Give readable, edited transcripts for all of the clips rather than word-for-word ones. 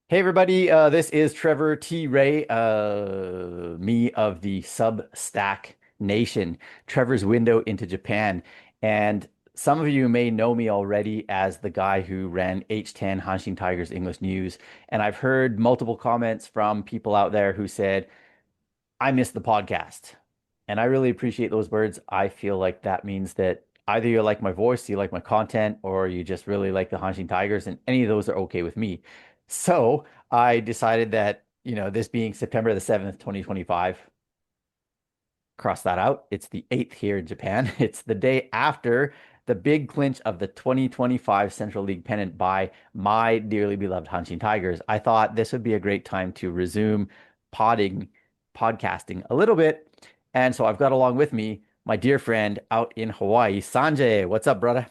Hey everybody, this is Trevor T. Ray, me of the Substack Nation, Trevor's window into Japan. And some of you may know me already as the guy who ran H10 Hanshin Tigers English News. And I've heard multiple comments from people out there who said, I missed the podcast. And I really appreciate those words. I feel like that means that either you like my voice, you like my content, or you just really like the Hanshin Tigers, and any of those are okay with me. So I decided that, this being September the 7th, 2025, cross that out. It's the 8th here in Japan. It's the day after the big clinch of the 2025 Central League pennant by my dearly beloved Hanshin Tigers. I thought this would be a great time to resume podding, podcasting a little bit. And so I've got along with me my dear friend out in Hawaii, Sanjay. What's up, brother?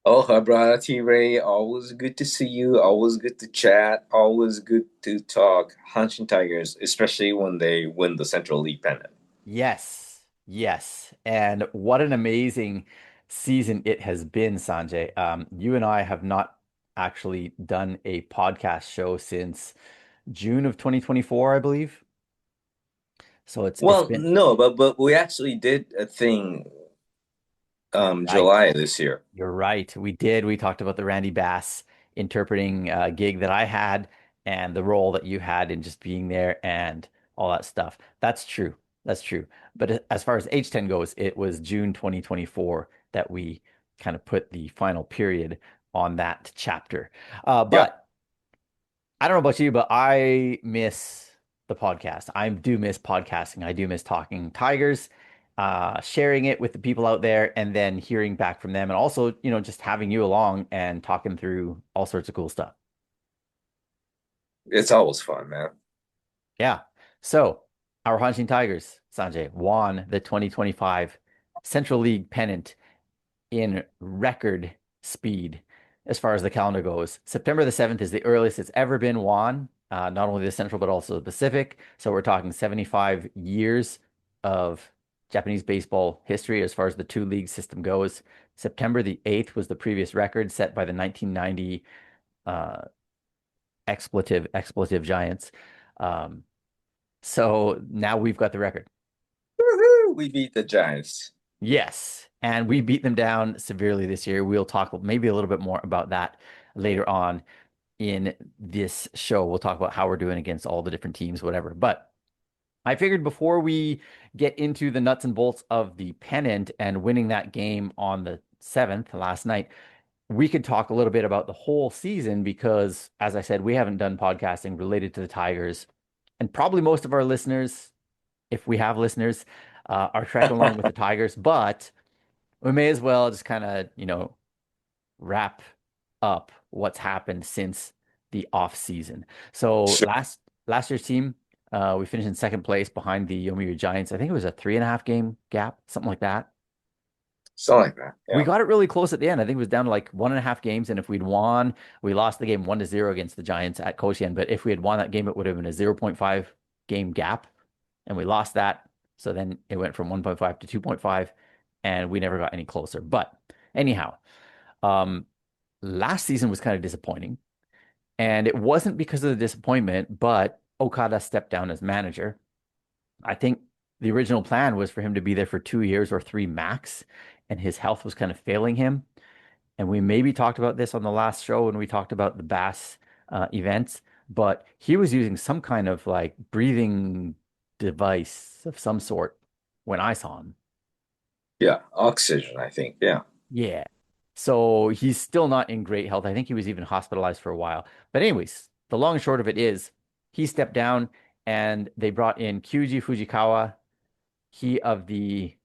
Oh, hi, brother T Ray. Always good to see you. Always good to chat. Always good to talk Hanshin Tigers, especially when they win the Central League pennant. Yes, yes. And what an amazing season it has been, Sanjay. You and I have not actually done a podcast show since June of 2024, I believe. So it's Well, been no, but we actually did a thing right. July this year. You're right. We did. We talked about the Randy Bass interpreting gig that I had and the role that you had in just being there and all that stuff. That's true. That's true. But as far as H10 goes, it was June 2024 that we kind of put the final period on that chapter. Yep. But I don't know about you, but I miss the podcast. I do miss podcasting. I do miss talking Tigers, sharing it with the people out there, and then hearing back from them, and also, just having you along and talking through all sorts of cool stuff. It's always fun, man. Yeah. So our Hanshin Tigers, Sanjay, won the 2025 Central League pennant in record speed as far as the calendar goes. September the 7th is the earliest it's ever been won, not only the Central, but also the Pacific. So we're talking 75 years of Japanese baseball history as far as the two league system goes. September the 8th was the previous record set by the 1990 uh, expletive Giants. Um, so now we've got the record. Woohoo! We beat the Giants. Yes, and we beat them down severely this year. We'll talk maybe a little bit more about that later on in this show. We'll talk about how we're doing against all the different teams, whatever. But I figured before we get into the nuts and bolts of the pennant and winning that game on the 7th last night, we could talk a little bit about the whole season because, as I said, we haven't done podcasting related to the Tigers. And probably most of our listeners, if we have listeners, are trekking along with the Tigers. But we may as well just kind of, wrap up what's happened since the off season. So Sure. last year's team, we finished in second place behind the Yomiuri Giants. I think it was a 3.5 game gap, something like that. Something like that. We Yeah. got it really close at the end. I think it was down to like 1.5 games, and if we'd won, we lost the game 1-0 against the Giants at Koshien. But if we had won that game, it would have been a 0.5 game gap, and we lost that. So then it went from 1.5 to 2.5, and we never got any closer. But anyhow, um, last season was kind of disappointing. And it wasn't because of the disappointment, but Okada stepped down as manager. I think the original plan was for him to be there for 2 years or three max, and his health was kind of failing him. And we maybe talked about this on the last show when we talked about the Bass events, but he was using some kind of like breathing device of some sort when I saw him. Yeah. Oxygen, I think. Yeah. Yeah. So he's still not in great health. I think he was even hospitalized for a while. But anyways, the long and short of it is he stepped down and they brought in Kyuji Fujikawa, he of the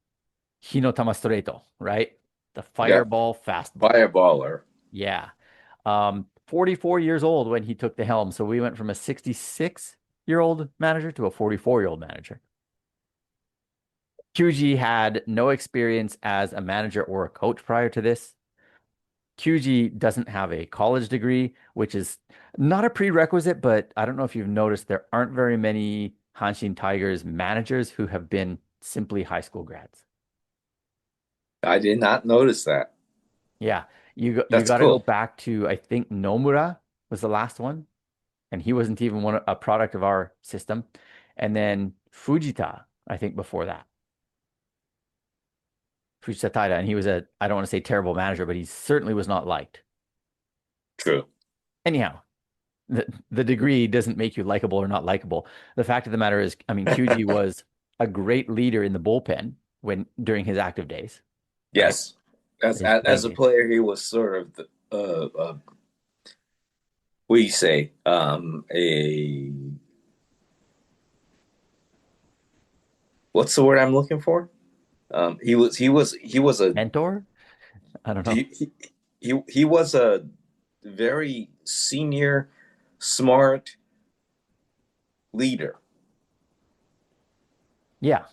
Hinotama Streito, right? The Yep. fireball fastball. Fireballer. Yeah. 44 years old when he took the helm. So we went from a 66-year-old manager to a 44-year-old manager. Kyuji had no experience as a manager or a coach prior to this. QG doesn't have a college degree, which is not a prerequisite, but I don't know if you've noticed there aren't very many Hanshin Tigers managers who have been simply high school grads. I did not notice that. Yeah, you That's got to go cool. back to I think Nomura was the last one. and he wasn't even a product of our system. And then Fujita, I think before that, Fujita Taira, and he was I don't want to say terrible manager, but he certainly was not liked. True. Anyhow, the degree doesn't make you likable or not likable. The fact of the matter is, I mean, Kyuji was a great leader in the bullpen when during his active days, right? Yes. As His as, playing as a days. player, he was sort of the what do you say? A what's the word I'm looking for? He was a Mentor? I don't know. he, he he was a very senior, smart leader. Yeah,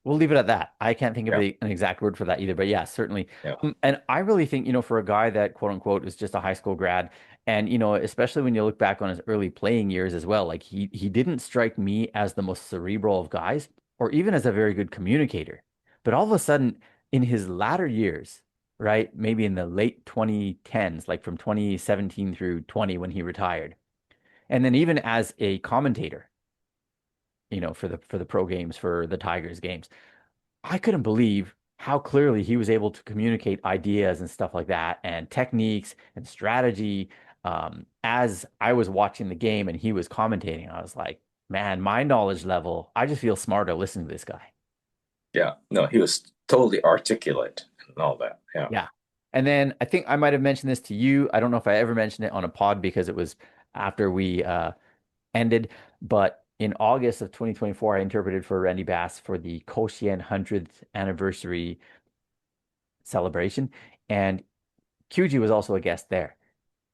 we'll leave it at that. I can't think of Yeah, an exact word for that either, but yeah, certainly. yeah, And I really think, for a guy that quote unquote is just a high school grad, and especially when you look back on his early playing years as well, like he didn't strike me as the most cerebral of guys, or even as a very good communicator. But all of a sudden, in his latter years, right, maybe in the late 2010s, like from 2017 through 20 when he retired, and then even as a commentator, for the pro games, for the Tigers games. I couldn't believe how clearly he was able to communicate ideas and stuff like that, and techniques and strategy. As I was watching the game and he was commentating, I was like, man, my knowledge level, I just feel smarter listening to this guy. yeah. No, he was totally articulate and all that. Yeah. Yeah. And then I think I might have mentioned this to you. I don't know if I ever mentioned it on a pod because it was after we ended, but in August of 2024, I interpreted for Randy Bass for the Koshien 100th anniversary celebration. And Kyuji was also a guest there.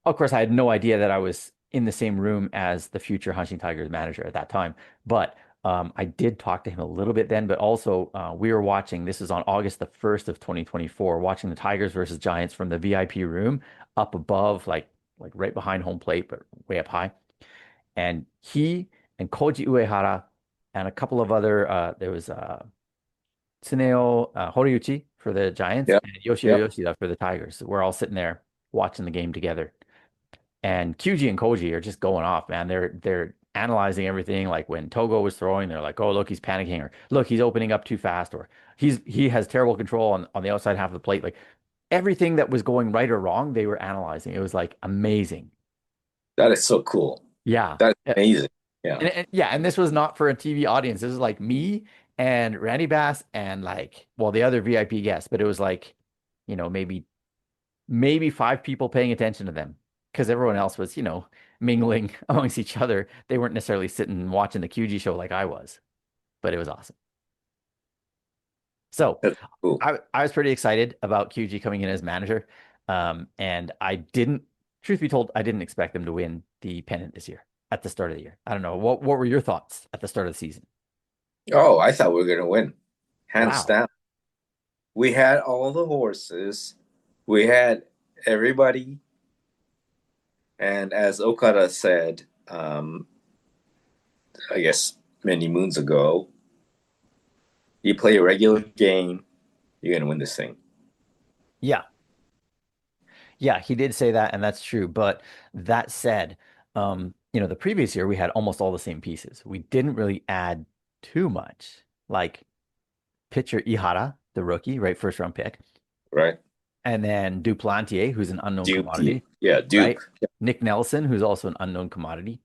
Of course, I had no idea that I was in the same room as the future Hanshin Tigers manager at that time, but I did talk to him a little bit then. But also, we were watching. This is on August the 1st of 2024, watching the Tigers versus Giants from the VIP room up above, like right behind home plate, but way up high. And he and Koji Uehara and a couple of other, there was Tsuneo Horiuchi for the Giants Yep. and Yoshiro Yep. Yoshida for the Tigers. We're all sitting there watching the game together. And Kyuji and Koji are just going off, man. They're analyzing everything. Like when Togo was throwing, they're like, "Oh, look, he's panicking," or "Look, he's opening up too fast," or he has terrible control on the outside half of the plate." Like everything that was going right or wrong, they were analyzing. It was like amazing. That is so cool. Yeah. That's amazing. Yeah. Yeah, and this was not for a TV audience. This was like me and Randy Bass and like, well, the other VIP guests, but it was like, maybe five people paying attention to them because everyone else was, mingling amongst each other. They weren't necessarily sitting and watching the QG show like I was, but it was awesome. So That's cool. I was pretty excited about QG coming in as manager. And truth be told, I didn't expect them to win the pennant this year at the start of the year. I don't know. What were your thoughts at the start of the season? Oh, I thought we were gonna win. Hands Wow. down. We had all the horses. We had everybody. And as Okada said, I guess many moons ago, you play a regular game, you're gonna win this thing. Yeah. Yeah, he did say that, and that's true. But that said, the previous year we had almost all the same pieces. We didn't really add too much. Like pitcher Ihara, the rookie, right, first round pick, Right? and then Duplantier, who's an unknown Duke. commodity, Yeah, right? Duke. Nick Nelson, who's also an unknown commodity.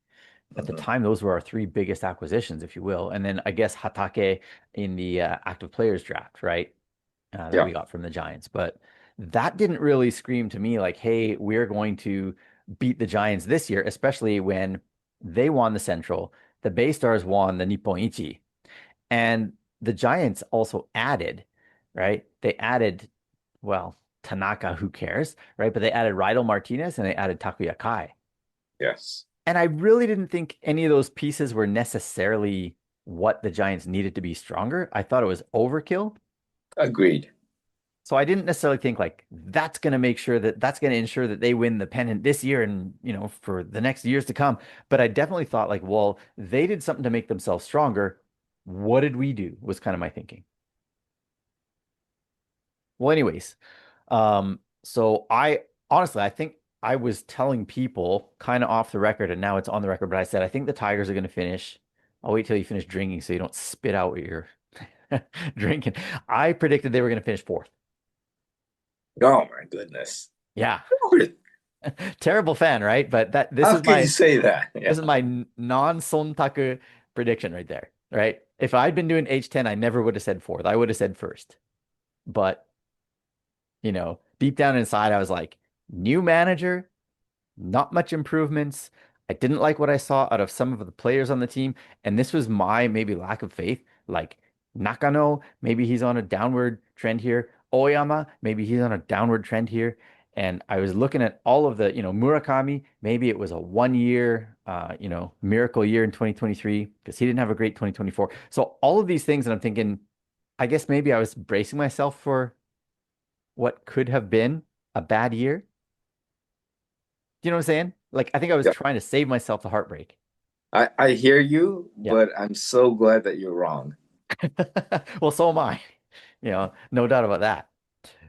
At the Mhm. time, those were our three biggest acquisitions, if you will. And then I guess Hatake in the active players draft, right? That Yeah. we got from the Giants. But that didn't really scream to me like, hey, we're going to beat the Giants this year, especially when they won the Central, the Bay Stars won the Nippon Ichi, and the Giants also added, right? They added, well, Tanaka, who cares, right? But they added Rydel Martinez and they added Takuya Kai. Yes. And I really didn't think any of those pieces were necessarily what the Giants needed to be stronger. I thought it was overkill. Agreed. So I didn't necessarily think like that's going to make sure that that's going to ensure that they win the pennant this year and, for the next years to come. But I definitely thought like, well, they did something to make themselves stronger. What did we do? Was kind of my thinking. Well, anyways, so I honestly, I think I was telling people kind of off the record, and now it's on the record, but I said, I think the Tigers are going to finish. I'll wait till you finish drinking so you don't spit out what you're drinking. I predicted they were going to finish fourth. Oh my goodness. Yeah. Fourth. Terrible fan, right? But that How could you say that? this Yeah. is my non-sontaku prediction right there, right? If I'd been doing H10, I never would have said fourth. I would have said first. But, deep down inside, I was like, new manager, not much improvements. I didn't like what I saw out of some of the players on the team, and this was my maybe lack of faith. Like Nakano, maybe he's on a downward trend here. Oyama, maybe he's on a downward trend here. And I was looking at all of the, Murakami, maybe it was a 1 year, miracle year in 2023 because he didn't have a great 2024. So all of these things, and I'm thinking, I guess maybe I was bracing myself for what could have been a bad year. Do you know what I'm saying? Like, I think I was Yeah. trying to save myself the heartbreak. I hear you, Yep. but I'm so glad that you're wrong. Well, so am I. No doubt about that.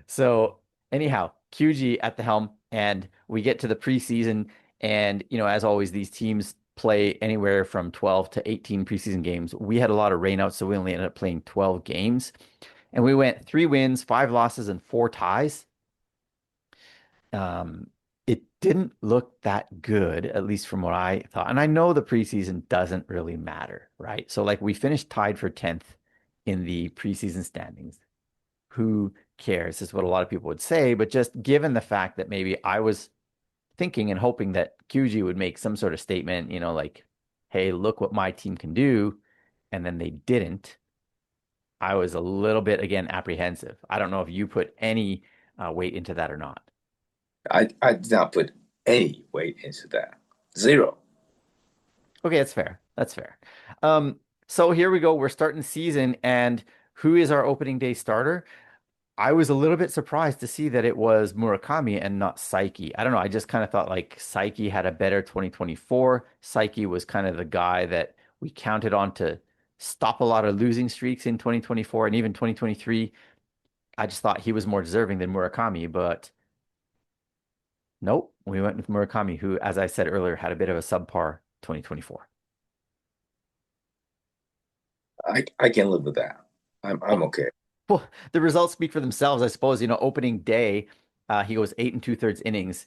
So, anyhow, QG at the helm, and we get to the preseason. And, as always, these teams play anywhere from 12 to 18 preseason games. We had a lot of rainouts, so we only ended up playing 12 games. And we went 3 wins, 5 losses, and 4 ties. Um, it didn't look that good, at least from what I thought. And I know the preseason doesn't really matter, right? So, like, we finished tied for 10th in the preseason standings. Who cares is what a lot of people would say. But just given the fact that maybe I was thinking and hoping that Kyuji would make some sort of statement, like, hey, look what my team can do. And then they didn't. I was a little bit, again, apprehensive. I don't know if you put any weight into that or not. I did not put any weight into that. Zero. Okay, that's fair. That's fair. So here we go. We're starting season, and who is our opening day starter? I was a little bit surprised to see that it was Murakami and not Saiki. I don't know. I just kind of thought like Saiki had a better 2024. Saiki was kind of the guy that we counted on to stop a lot of losing streaks in 2024 and even 2023. I just thought he was more deserving than Murakami, but nope. We went with Murakami, who, as I said earlier, had a bit of a subpar 2024. I can live with that. I'm okay. Well, the results speak for themselves, I suppose. Opening day, he goes 8 and 2/3 innings.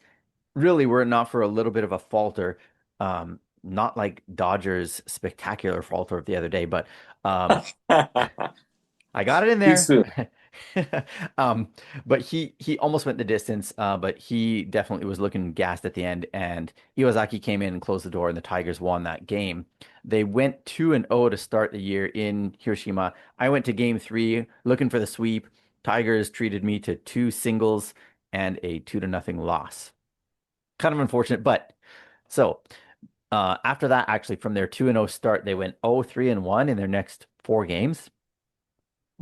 Really, were it not for a little bit of a falter, not like Dodgers' spectacular falter of the other day, but I got it in Too there. soon. Um, but he almost went the distance, but he definitely was looking gassed at the end. And Iwazaki came in and closed the door, and the Tigers won that game. They went 2-0 to start the year in Hiroshima. I went to game 3 looking for the sweep. Tigers treated me to 2 singles and a 2-0 loss. Kind of unfortunate, but so after that, actually, from their 2-0 start, they went 0-3-1 in their next 4 games.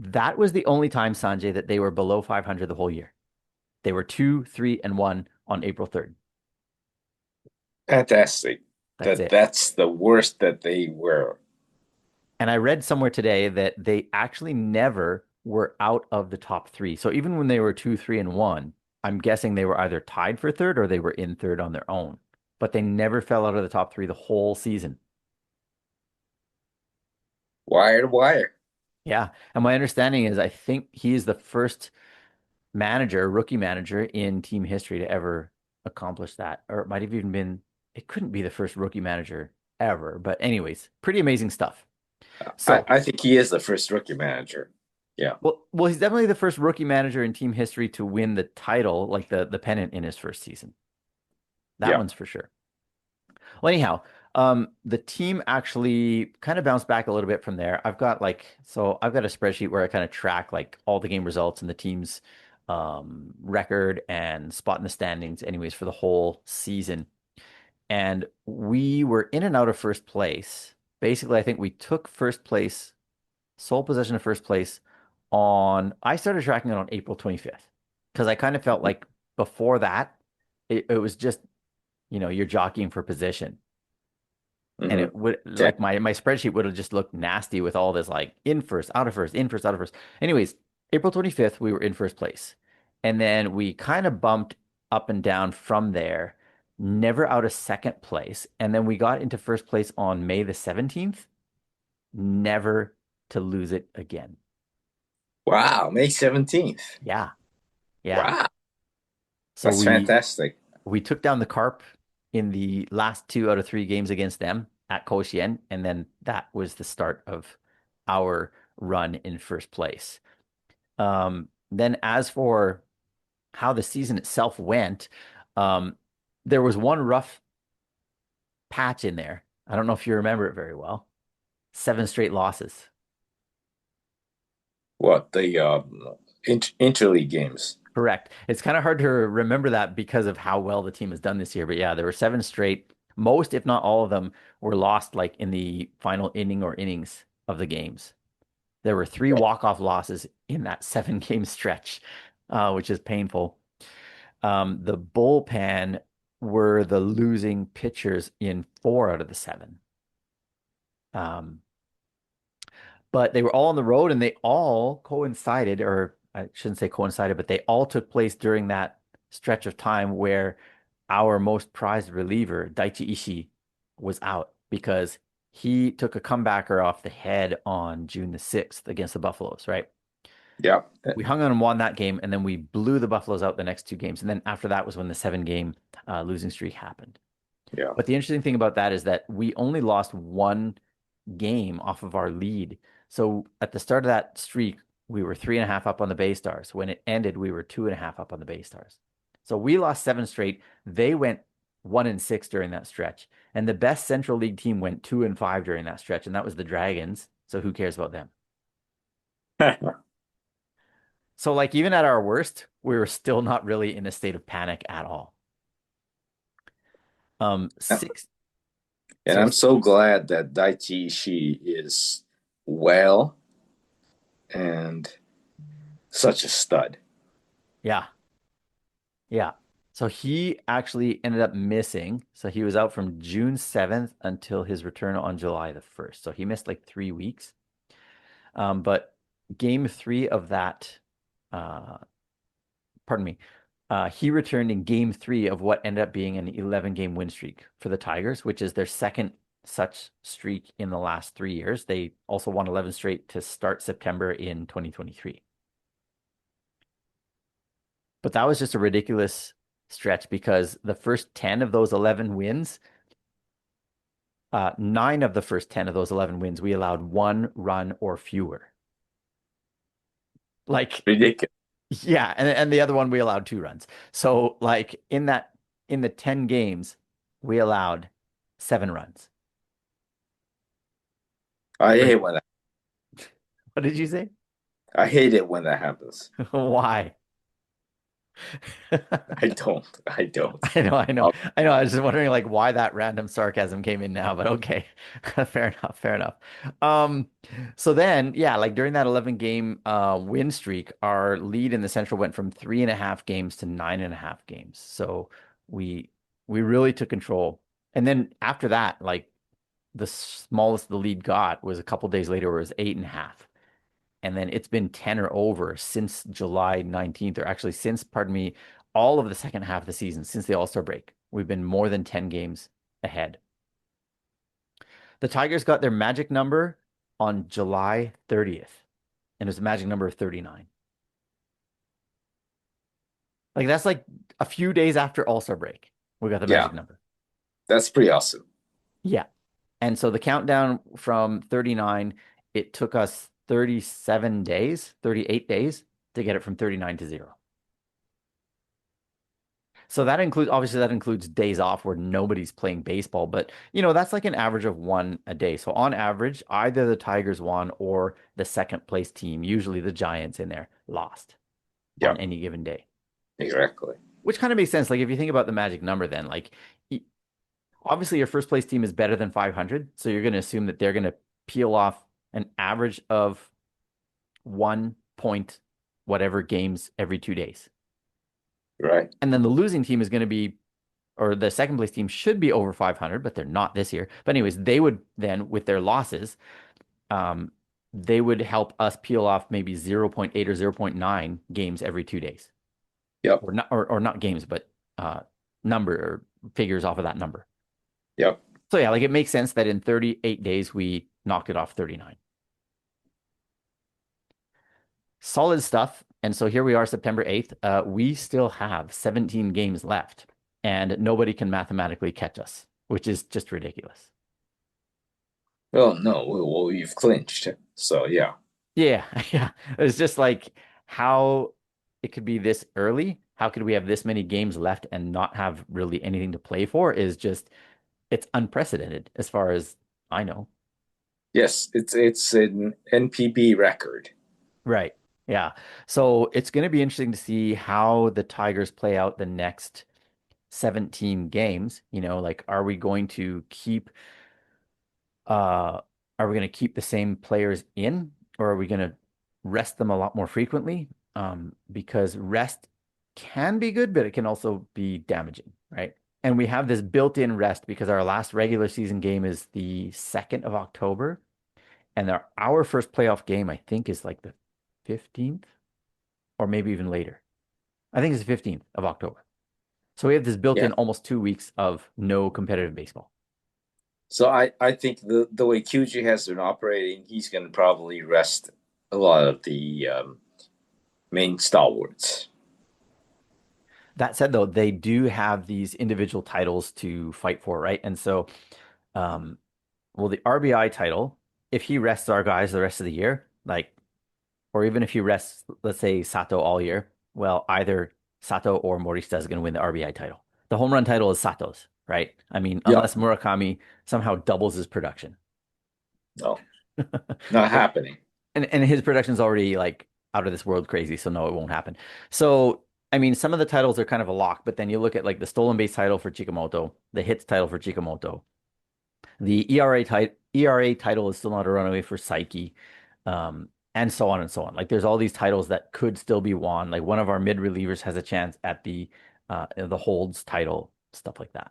That was the only time, Sanjay, that they were below 500 the whole year. They were 2-3-1 on April 3rd. Fantastic. That's it. That's the worst that they were. And I read somewhere today that they actually never were out of the top three. So even when they were 2-3-1, I'm guessing they were either tied for third or they were in third on their own. But they never fell out of the top three the whole season. Wire to wire. Yeah. And my understanding is I think he is the first manager, rookie manager in team history to ever accomplish that. Or it might have even been, it couldn't be the first rookie manager ever. But, anyways, pretty amazing stuff. So, I think he is the first rookie manager. Yeah. well, he's definitely the first rookie manager in team history to win the title, like the pennant in his first season. That Yeah. one's for sure. Well, anyhow, the team actually kind of bounced back a little bit from there. I've got a spreadsheet where I kind of track like all the game results and the team's record and spot in the standings, anyways, for the whole season. And we were in and out of first place. Basically, I think we took first place, sole possession of first place I started tracking it on April 25th because I kind of felt like before that, it was just, you're jockeying for position. And Hmm. it would Okay. like my spreadsheet would have just looked nasty with all this like in first, out of first, in first, out of first. Anyways, April 25th, we were in first place. And then we kind of bumped up and down from there. never out of second place. And then we got into first place on May the 17th, never to lose it again. Wow, May 17th. Yeah. Yeah. Wow, So that's fantastic. we took down the Carp in the last two out of three games against them at Koshien, and then that was the start of our run in first place. Then as for how the season itself went, um, there was one rough patch in there. I don't know if you remember it very well. Seven straight losses. What the interleague games? Correct. It's kind of hard to remember that because of how well the team has done this year. But yeah, there were seven straight. Most, if not all of them, were lost like in the final inning or innings of the games. There were three walk-off losses in that seven game stretch, which is painful. The bullpen were the losing pitchers in four out of the seven. Um, but they were all on the road and they all coincided, or I shouldn't say coincided, but they all took place during that stretch of time where our most prized reliever, Daichi Ishii, was out because he took a comebacker off the head on June the 6th against the Buffaloes, right? Yeah, We hung on and won that game, and then we blew the Buffaloes out the next two games. And then after that was when the seven-game losing streak happened. yeah, But the interesting thing about that is that we only lost one game off of our lead. So at the start of that streak, we were 3.5 up on the Bay Stars. When it ended, we were 2.5 up on the Bay Stars. So we lost seven straight. They went 1-6 during that stretch. And the best Central League team went 2-5 during that stretch, and that was the Dragons. So who cares about them? So like even at our worst, we were still not really in a state of panic at all. Six and so I'm so glad that Daichi Ishii is well and such a stud. yeah, yeah. So he actually ended up missing. So he was out from June 7th until his return on July the 1st. So he missed like 3 weeks. But game three of that, uh, pardon me, he returned in game three of what ended up being an 11 game win streak for the Tigers, which is their second such streak in the last 3 years. They also won 11 straight to start September in 2023. But that was just a ridiculous stretch because the first 10 of those 11 wins, nine of the first 10 of those 11 wins, we allowed one run or fewer. Like, Ridiculous. yeah, and the other one we allowed two runs. So like in the 10 games, we allowed 7 runs. I What hate did, when that, what did you say? I hate it when that happens. Why? I don't. I don't. I know, I know, Oh, I know. I was just wondering like why that random sarcasm came in now, but okay. Fair enough, fair enough. Um, so then yeah, like during that 11 game win streak, our lead in the Central went from 3.5 games to 9.5 games. So we we really took control. And then after that, like the smallest the lead got was a couple days later where it was 8.5. And then it's been 10 or over since July 19th, or actually since, pardon me, all of the second half of the season, since the All-Star break. We've been more than 10 games ahead. The Tigers got their magic number on July 30th, and it was a magic number of 39. Like that's like a few days after All-Star break, we got the yeah, magic number. that's pretty awesome. Yeah. And so the countdown from 39, it took us 37 days, 38 days to get it from 39 to 0. So that includes obviously that includes days off where nobody's playing baseball, but that's like an average of one a day. So on average, either the Tigers won or the second place team, usually the Giants in there, lost on Yeah, any given day. exactly. Which kind of makes sense. Like if you think about the magic number, then like obviously your first place team is better than 500, so you're going to assume that they're going to peel off an average of 1 point whatever games every 2 days. Right. And then the losing team is going to be, or the second place team should be over 500, but they're not this year. But anyways, they would then, with their losses, um, they would help us peel off maybe 0.8 or 0.9 games every 2 days, Yep. or not, or not games, but number or figures off of that number. Yep. So yeah, like it makes sense that in 38 days we knocked it off 39. Solid stuff. And so here we are, September 8th. We still have 17 games left, and nobody can mathematically catch us, which is just ridiculous. Well, no, well, you've clinched. So yeah. Yeah, yeah. It's just like how it could be this early. How could we have this many games left and not have really anything to play for is just, it's unprecedented as far as I know. Yes, it's an NPB record. Right. Yeah. So it's going to be interesting to see how the Tigers play out the next 17 games. Like, uh are we going to keep the same players in, or are we going to rest them a lot more frequently? Because rest can be good, but it can also be damaging, right? And we have this built-in rest because our last regular season game is the 2nd of October, and our first playoff game, I think, is like the 15th or maybe even later. I think it's the 15th of October. So we have this Yeah. built-in almost 2 weeks of no competitive baseball. So I think the way Kyuji has been operating, he's going to probably rest a lot of the main stalwarts. That said, though, they do have these individual titles to fight for, right? And so, um, well, the RBI title, if he rests our guys the rest of the year, like, or even if he rests, let's say, Sato all year, well, either Sato or Morishita is going to win the RBI title. The home run title is Sato's, right? I mean, Yeah. unless Murakami somehow doubles his production. No, not happening. And his production's already like out of this world crazy, so no, it won't happen. So I mean, some of the titles are kind of a lock, but then you look at like the stolen base title for Chikamoto, the hits title for Chikamoto, the ERA title is still not a runaway for Saiki, and so on and so on. Like there's all these titles that could still be won. Like one of our mid relievers has a chance at the holds title, stuff like that.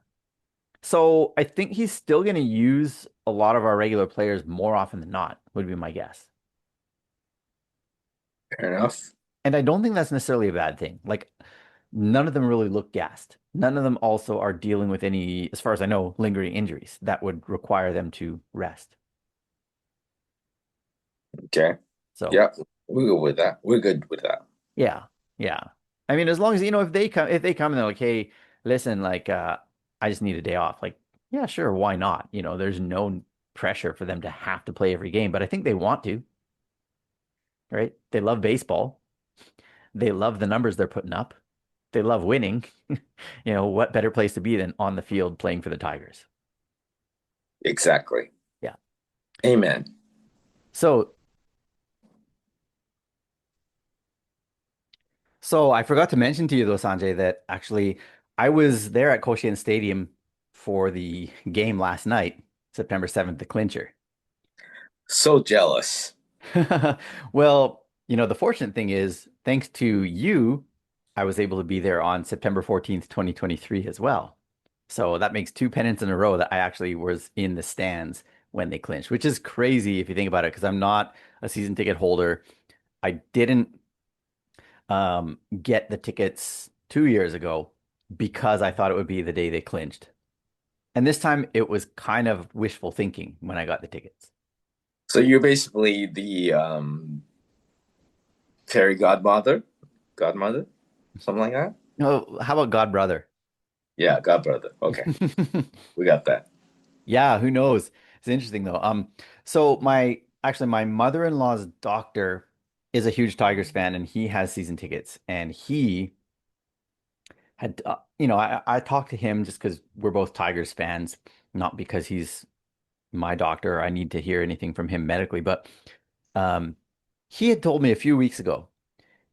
So I think he's still going to use a lot of our regular players more often than not, would be my guess. Fair enough. And I don't think that's necessarily a bad thing. Like, none of them really look gassed. None of them also are dealing with any, as far as I know, lingering injuries that would require them to rest. Okay. So, Yeah, we go with that. We're good with that. yeah, yeah. I mean, as long as, if they come and they're like, hey, listen, like, I just need a day off. Like, yeah, sure, why not? There's no pressure for them to have to play every game, but I think they want to, right? They love baseball. They love the numbers they're putting up. They love winning. What better place to be than on the field playing for the Tigers? Exactly. Yeah. Amen. So, so I forgot to mention to you though, Sanjay, that actually I was there at Koshien Stadium for the game last night, September 7th, the clincher. So jealous. Well, the fortunate thing is, thanks to you, I was able to be there on September 14th, 2023 as well. So that makes two pennants in a row that I actually was in the stands when they clinched, which is crazy if you think about it, because I'm not a season ticket holder. I didn't get the tickets 2 years ago because I thought it would be the day they clinched. And this time it was kind of wishful thinking when I got the tickets. So you're basically the fairy godmother, something like that. Oh, how about God Brother? Yeah, godbrother. Okay, we got that. Yeah, who knows? It's interesting though. So my mother-in-law's doctor is a huge Tigers fan, and he has season tickets, and he had, I talked to him just because we're both Tigers fans, not because he's my doctor. I need to hear anything from him medically, but um, he had told me a few weeks ago.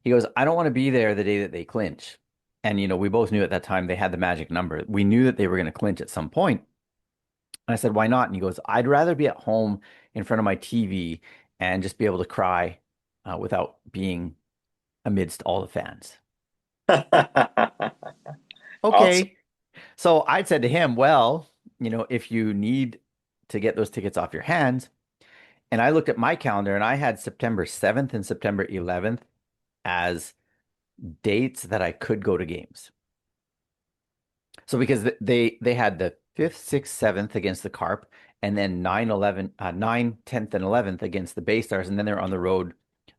He goes, I don't want to be there the day that they clinch. And we both knew at that time they had the magic number. We knew that they were going to clinch at some point. And I said, why not? And he goes, I'd rather be at home in front of my TV and just be able to cry without being amidst all the fans. Awesome. Okay. So I'd said to him, well, if you need to get those tickets off your hands, and I looked at my calendar and I had September 7th and September 11th as dates that I could go to games. So because they had the 5th, 6th, 7th against the Carp, and then 9, 11, 9, 10th, and 11th against the Bay Stars, and then they're on the road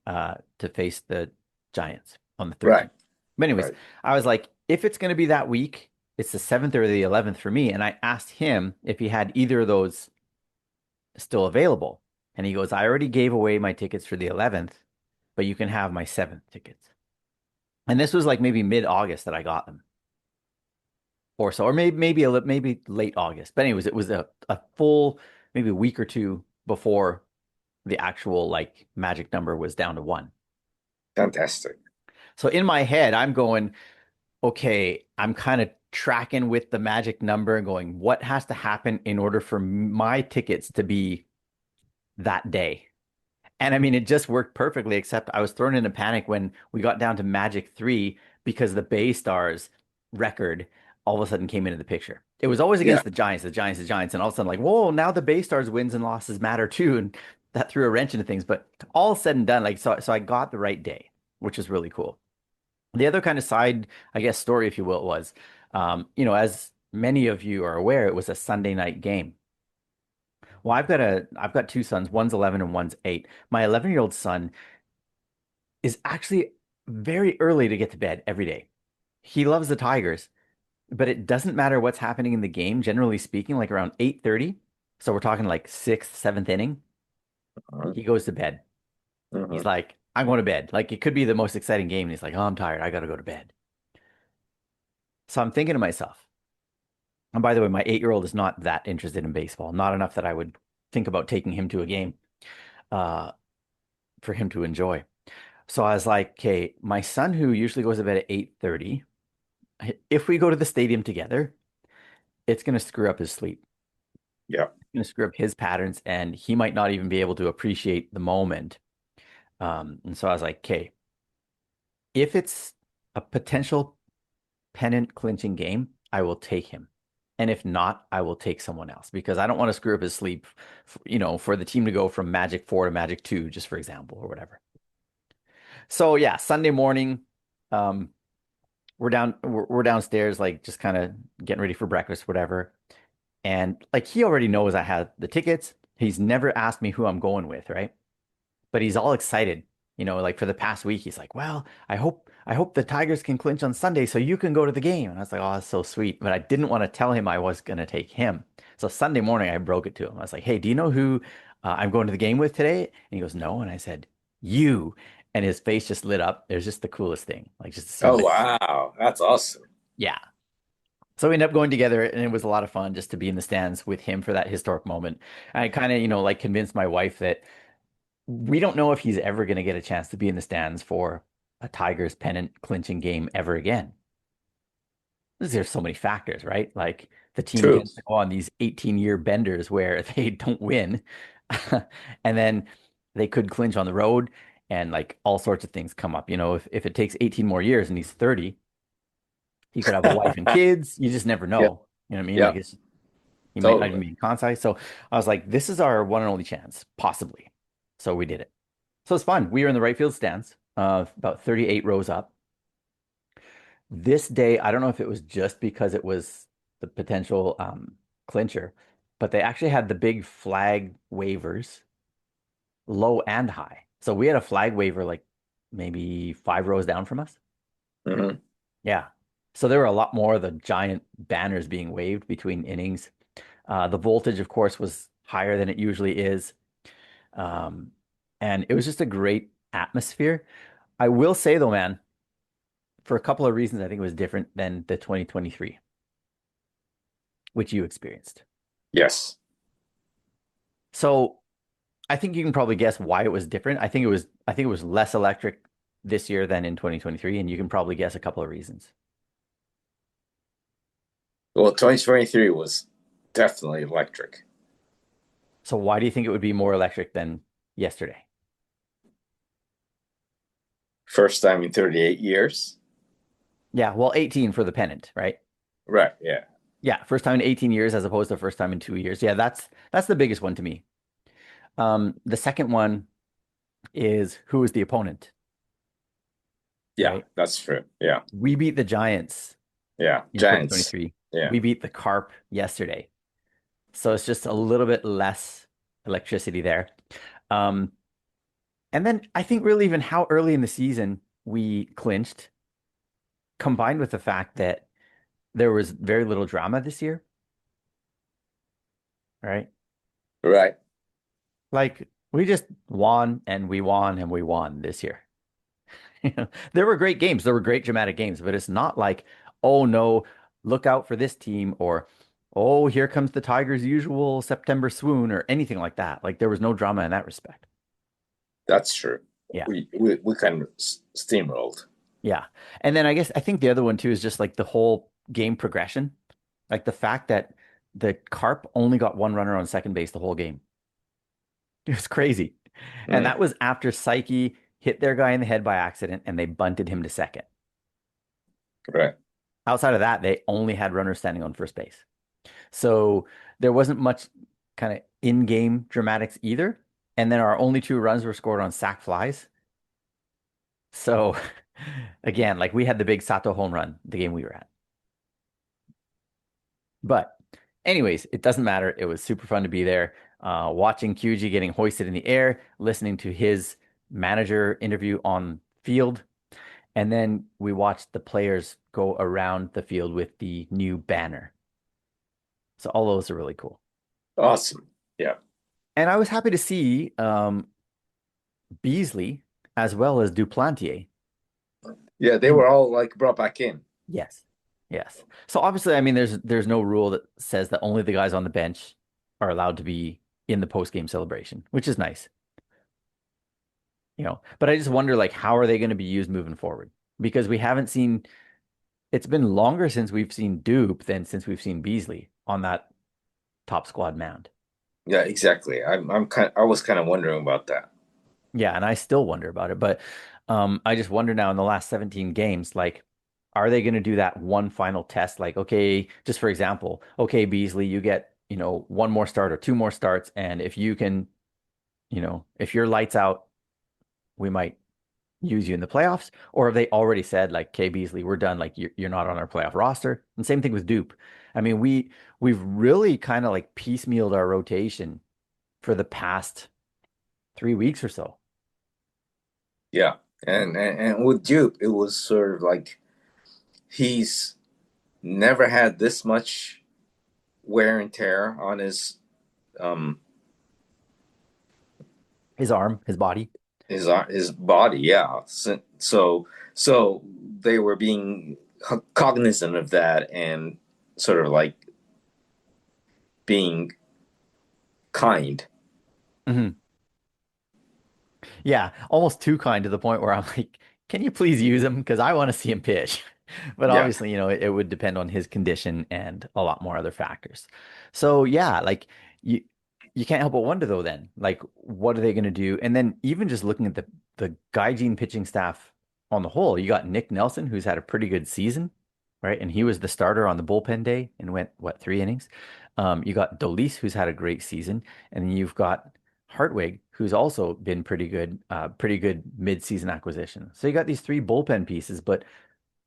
to face the Giants on the Right, 13th. But anyways, right. I was like, if it's going to be that week, it's the 7th or the 11th for me. And I asked him if he had either of those still available. And he goes, I already gave away my tickets for the 11th, but you can have my 7th tickets. And this was like maybe mid-August that I got them or so, or maybe late August. But anyways, it was a full maybe a week or two before the actual like magic number was down to one. Fantastic. So in my head, I'm going, okay, I'm kind of tracking with the magic number and going, what has to happen in order for my tickets to be that day? And I mean, it just worked perfectly, except I was thrown into panic when we got down to Magic 3 because the Bay Stars record all of a sudden came into the picture. It was always Yeah. against the Giants, the Giants, the Giants, and all of a sudden, like, whoa, now the Bay Stars wins and losses matter too. And that threw a wrench into things. But all said and done, like, so I got the right day, which is really cool. The other kind of side, I guess, story, if you will, was, as many of you are aware, it was a Sunday night game. Well, I've got two sons. One's 11 and one's 8. My 11-year-old son is actually very early to get to bed every day. He loves the Tigers, but it doesn't matter what's happening in the game, generally speaking, like around 8:30. So we're talking like sixth, seventh inning, Uh-huh. he goes to bed. He's Uh-huh. like, I'm going to bed. Like it could be the most exciting game. And he's like, oh, I'm tired. I got to go to bed. So I'm thinking to myself, and by the way, my 8-year-old is not that interested in baseball, not enough that I would think about taking him to a game uh, for him to enjoy. So I was like, okay, my son who usually goes to bed at 8:30, if we go to the stadium together, it's going to screw up his sleep. Yeah. It's going to screw up his patterns, and he might not even be able to appreciate the moment. And so I was like, okay, if it's a potential pennant clinching game, I will take him. And if not, I will take someone else because I don't want to screw up his sleep, for the team to go from Magic 4 to Magic 2, just for example, or whatever. So yeah, Sunday morning, um, we're downstairs, like just kind of getting ready for breakfast, whatever. And like he already knows I had the tickets. He's never asked me who I'm going with, right? But he's all excited. Like for the past week, he's like, "Well, I hope the Tigers can clinch on Sunday so you can go to the game." And I was like, "Oh, that's so sweet." But I didn't want to tell him I was going to take him. So Sunday morning, I broke it to him. I was like, "Hey, do you know who I'm going to the game with today?" And he goes, "No." And I said, "You." And his face just lit up. It was just the coolest thing. Like just to see Oh, him. wow. That's awesome. Yeah. So we ended up going together, and it was a lot of fun just to be in the stands with him for that historic moment. I kind of, like convinced my wife that we don't know if he's ever going to get a chance to be in the stands for a Tigers pennant clinching game ever again. There's so many factors, right? Like the team True. tends to go on these 18-year benders where they don't win. And then they could clinch on the road and like all sorts of things come up. If it takes 18 more years and he's 30, he could have a wife and kids. You just never Yeah. know. You know what I mean? Yeah. Like he might not even Totally. be in contact. So I was like, this is our one and only chance, possibly. So we did it. So it's fun. We were in the right field stands, about 38 rows up. This day, I don't know if it was just because it was the potential clincher, but they actually had the big flag wavers, low and high. So we had a flag waver like maybe 5 rows down from us. Hmm. Yeah. So there were a lot more of the giant banners being waved between innings. The voltage, of course, was higher than it usually is. Um, and it was just a great atmosphere. I will say though, man, for a couple of reasons, I think it was different than the 2023, which you experienced. Yes. So I think you can probably guess why it was different. I think it was less electric this year than in 2023, and you can probably guess a couple of reasons. Well, 2023 was definitely electric. So why do you think it would be more electric than yesterday? First time in 38 years. Yeah, well, 18 for the pennant, right? Right. Yeah. Yeah, first time in 18 years as opposed to first time in 2 years. Yeah, that's the biggest one to me. The second one is who is the opponent, Yeah. right? That's true. Yeah. We beat the Giants Yeah. in Giants. 2023. Yeah. We beat the Carp yesterday. So it's just a little bit less electricity there. Um, and then I think really even how early in the season we clinched, combined with the fact that there was very little drama this year, right? Right. Like we just won and we won and we won this year. You know, there were great games, there were great dramatic games, but it's not like, oh no, look out for this team or oh, here comes the Tigers' usual September swoon or anything like that. Like there was no drama in that respect. That's true. Yeah. We kind of steamrolled. Yeah. And then I think the other one too is just like the whole game progression. Like the fact that the Carp only got one runner on second base the whole game. It was crazy. And Mm, that was after Psyche hit their guy in the head by accident and they bunted him to second. right. Outside of that, they only had runners standing on first base. So there wasn't much kind of in-game dramatics either. And then our only two runs were scored on sac flies. So again, like we had the big Sato home run the game we were at. But anyways, it doesn't matter. It was super fun to be there, watching Kyuji getting hoisted in the air, listening to his manager interview on field, and then we watched the players go around the field with the new banner. So all those are really cool. Awesome. Yeah. And I was happy to see Beasley as well as Duplantier. Yeah, they In were all like brought back in. Yes. Yes. So obviously, I mean, there's no rule that says that only the guys on the bench are allowed to be in the post-game celebration, which is nice. But I just wonder like how are they going to be used moving forward? Because we haven't seen it's been longer since we've seen Dupe than since we've seen Beasley on that top squad mound. Yeah, exactly. I was kind of wondering about that. Yeah, and I still wonder about it, but I just wonder now in the last 17 games, like, are they going to do that one final test? Like, okay, just for example, okay, Beasley, you get, one more start or two more starts, and if you can, if you're lights out, we might use you in the playoffs, or have they already said like, "Okay, Beasley, we're done. Like you're not on our playoff roster." And same thing with Dupe. I mean, we've really kind of like piecemealed our rotation for the past 3 weeks or so. Yeah. And with Duke, it was sort of like he's never had this much wear and tear on um His arm, his body. his body. Yeah. So they were being cognizant of that and sort of like being kind. Mhm. Yeah, almost too kind to the point where I'm like, can you please use him? Because I want to see him pitch. But Yeah. obviously, it would depend on his condition and a lot more other factors. So yeah, like you you can't help but wonder though then, like what are they going to do? And then even just looking at the Gaijin pitching staff on the whole, you got Nick Nelson, who's had a pretty good season, right? And he was the starter on the bullpen day and went, what, 3 innings? You got Dolis, who's had a great season, and then you've got Hartwig, who's also been pretty good mid-season acquisition. So you got these three bullpen pieces, but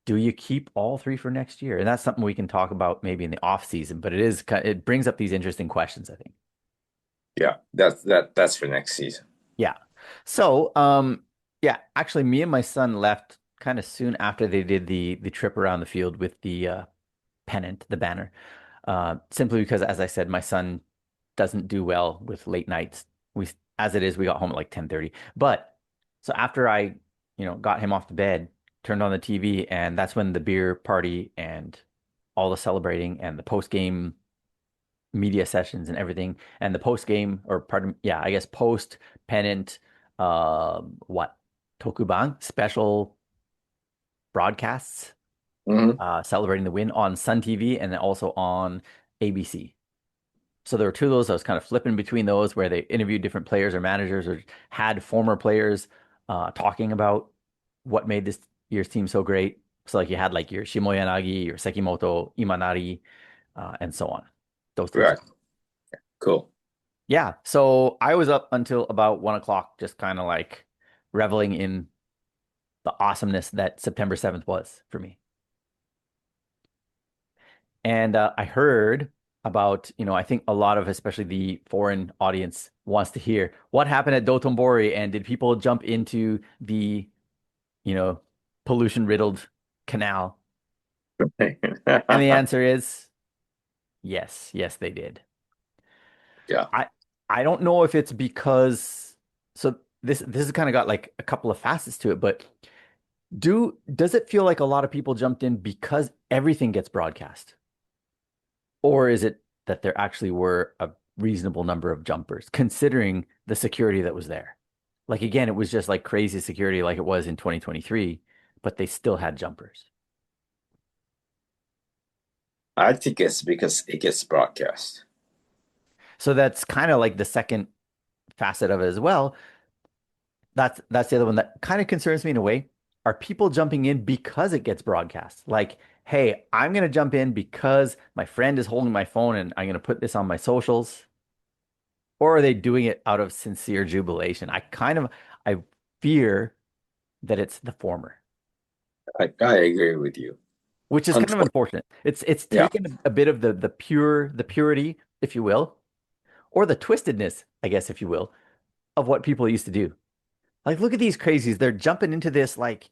do you keep all three for next year? And that's something we can talk about maybe in the off season, but it brings up these interesting questions, I think. Yeah. That's for next season. Yeah. So, yeah, actually me and my son left kind of soon after they did the trip around the field with the pennant, the banner. Simply because as I said, my son doesn't do well with late nights. We As it is, we got home at like 10:30. But so after I, got him off the bed, turned on the TV, and that's when the beer party and all the celebrating and the post game media sessions and everything, and the post game or pardon, yeah, I guess post pennant, what Tokuban special broadcasts, Hmm. celebrating the win on Sun TV and then also on ABC. So there were two of those. I was kind of flipping between those where they interviewed different players or managers or had former players talking about what made this year's team so great. So like you had like your Shimoyanagi, your Sekimoto, Imanari, and so on. Those types Right. of. Cool. Yeah. So I was up until about 1 o'clock, just kind of like reveling in the awesomeness that September 7th was for me. And I heard about, I think a lot of, especially the foreign audience, wants to hear what happened at Dotonbori and did people jump into the, you know, pollution-riddled canal? And the answer is yes, yes, they did. Yeah. I I don't know if it's because so this has kind of got like a couple of facets to it, but does it feel like a lot of people jumped in because everything gets broadcast? Or is it that there actually were a reasonable number of jumpers, considering the security that was there? Like again, it was just like crazy security like it was in 2023, but they still had jumpers. I think it's because it gets broadcast. So that's kind of like the second facet of it as well. That's the other one that kind of concerns me in a way. Are people jumping in because it gets broadcast? Like, hey, I'm gonna jump in because my friend is holding my phone and I'm gonna put this on my socials. Or are they doing it out of sincere jubilation? I fear that it's the former, I agree with you. which is kind of Unfortunately, unfortunate. It's yeah, taken a bit of the purity, if you will, or the twistedness, I guess, if you will, of what people used to do. Like, look at these crazies. They're jumping into this like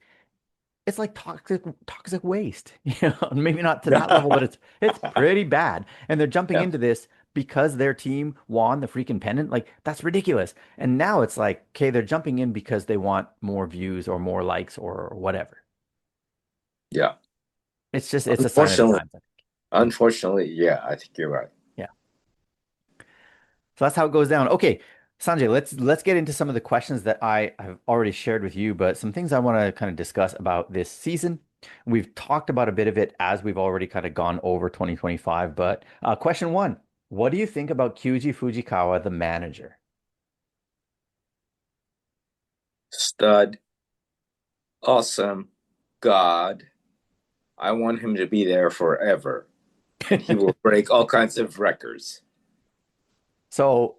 it's like toxic waste. Maybe not to that level, but it's pretty bad. And they're jumping yeah, into this because their team won the freaking pennant. Like that's ridiculous. And now it's like, okay, they're jumping in because they want more views or more likes or whatever. yeah. It's a sign of the Unfortunately, times. unfortunately, yeah, I think you're right. Yeah. So that's how it goes down. Okay, Sanjay, let's get into some of the questions that I have already shared with you, but some things I want to kind of discuss about this season. We've talked about a bit of it as we've already kind of gone over 2025, but question one, what do you think about Kyuji Fujikawa, the manager? Stud, awesome, God. I want him to be there forever, and he will break all kinds of records. So,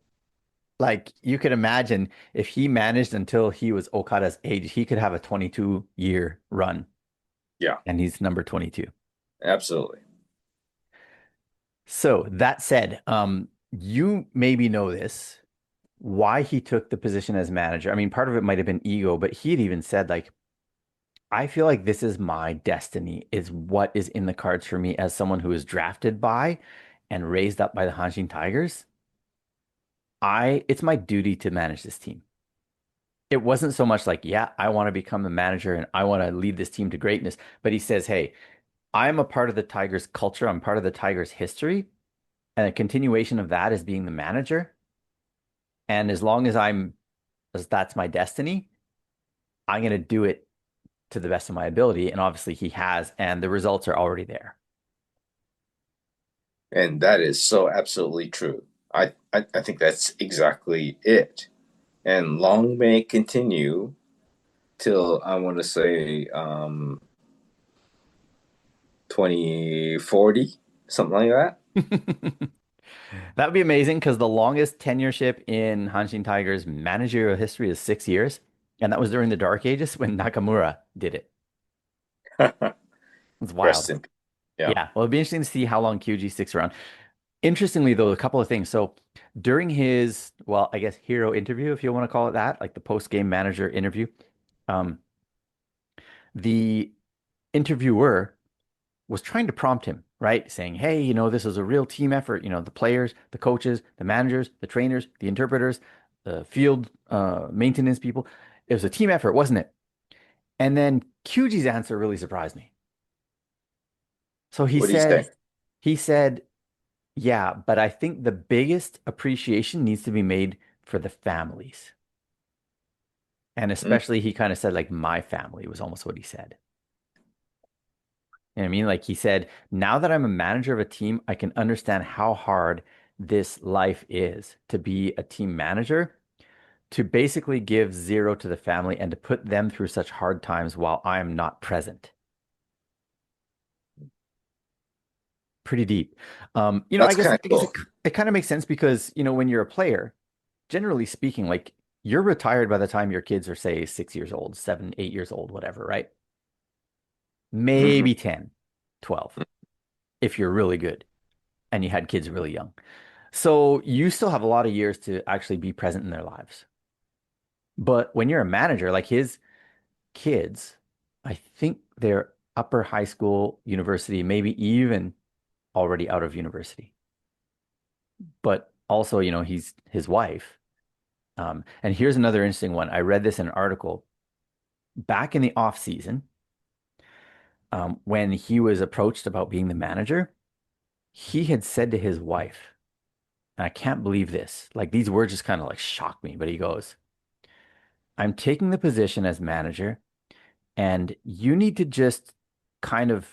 like you could imagine if he managed until he was Okada's age, he could have a 22-year run, Yeah, and he's number 22. absolutely. So that said, you maybe know this, why he took the position as manager. I mean, part of it might have been ego, but he had even said, like, I feel like this is my destiny, is what is in the cards for me as someone who is drafted by and raised up by the Hanshin Tigers. It's my duty to manage this team. It wasn't so much like, yeah, I want to become the manager and I want to lead this team to greatness. But he says, hey, I'm a part of the Tigers culture. I'm part of the Tigers history. And a continuation of that is being the manager. And as that's my destiny, I'm going to do it to the best of my ability. And obviously he has, and the results are already there. And that is so absolutely true. I think that's exactly it. And long may it continue till I want to say 2040, something like that. That would be amazing because the longest tenureship in Hanshin Tigers managerial history is 6 years. And that was during the Dark Ages when Nakamura did it. It's Rest wild. in peace. Yeah. Yeah. Well, it'll be interesting to see how long QG sticks around. Interestingly, though, a couple of things. So during his, well, I guess hero interview, if you want to call it that, like the post-game manager interview, um, the interviewer was trying to prompt him, right? Saying, hey, this is a real team effort. The players, the coaches, the managers, the trainers, the interpreters, the field maintenance people. It was a team effort, wasn't it? And then Kyuji's answer really surprised me. So What do you say? he said, yeah, but I think the biggest appreciation needs to be made for the families. And Mm. especially he kind of said like my family was almost what he said. You know what I mean? Like he said, now that I'm a manager of a team, I can understand how hard this life is to be a team manager, to basically give zero to the family and to put them through such hard times while I am not present. Pretty deep. That's kind of I guess cool. it kind of makes sense because, when you're a player, generally speaking, like you're retired by the time your kids are, say, 6 years old, 7, 8 years old, whatever, right? Hmm. Maybe 10, 12. if you're really good and you had kids really young. So you still have a lot of years to actually be present in their lives. But when you're a manager, like his kids, I think they're upper high school, university, maybe even already out of university. But also, he's his wife. And here's another interesting one. I read this in an article back in the off season, when he was approached about being the manager. He had said to his wife, and I can't believe this, like these words just kind of like shocked me, but he goes, I'm taking the position as manager, and you need to just kind of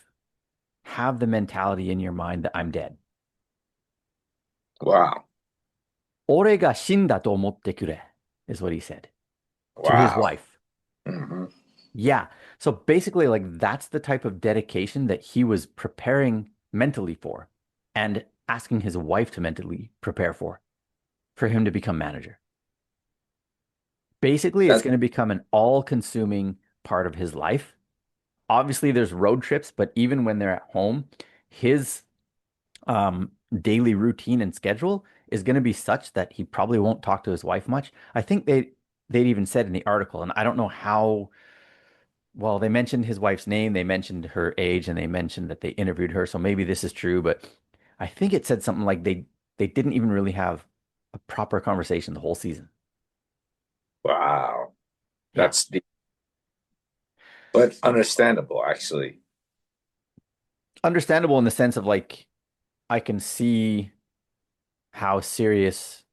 have the mentality in your mind that I'm dead. Wow. 俺が死んだと思ってくれ, is what he said to his Wow. wife. Hmm. Yeah. So basically, like that's the type of dedication that he was preparing mentally for and asking his wife to mentally prepare for him to become manager. Basically, it's That going to become an all-consuming part of his life. Obviously, there's road trips, but even when they're at home, his daily routine and schedule is going to be such that he probably won't talk to his wife much. I think they'd even said in the article, and I don't know how well they mentioned his wife's name, they mentioned her age, and they mentioned that they interviewed her. So maybe this is true, but I think it said something like they didn't even really have a proper conversation the whole season. wow. Yeah. That's deep, but understandable actually. Understandable in the sense of like I can see how serious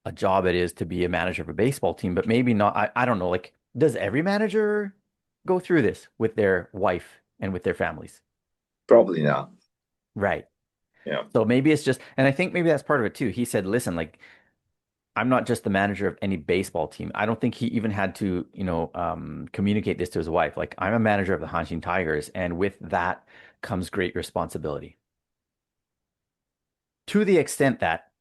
a job it is to be a manager of a baseball team, but maybe not. I don't know. Like, does every manager go through this with their wife and with their families? Probably not. Right. Yeah. So maybe it's just, and I think maybe that's part of it too. He said, listen, like, I'm not just the manager of any baseball team. I don't think he even had to, communicate this to his wife. Like, I'm a manager of the Hanshin Tigers, and with that comes great responsibility. To the extent that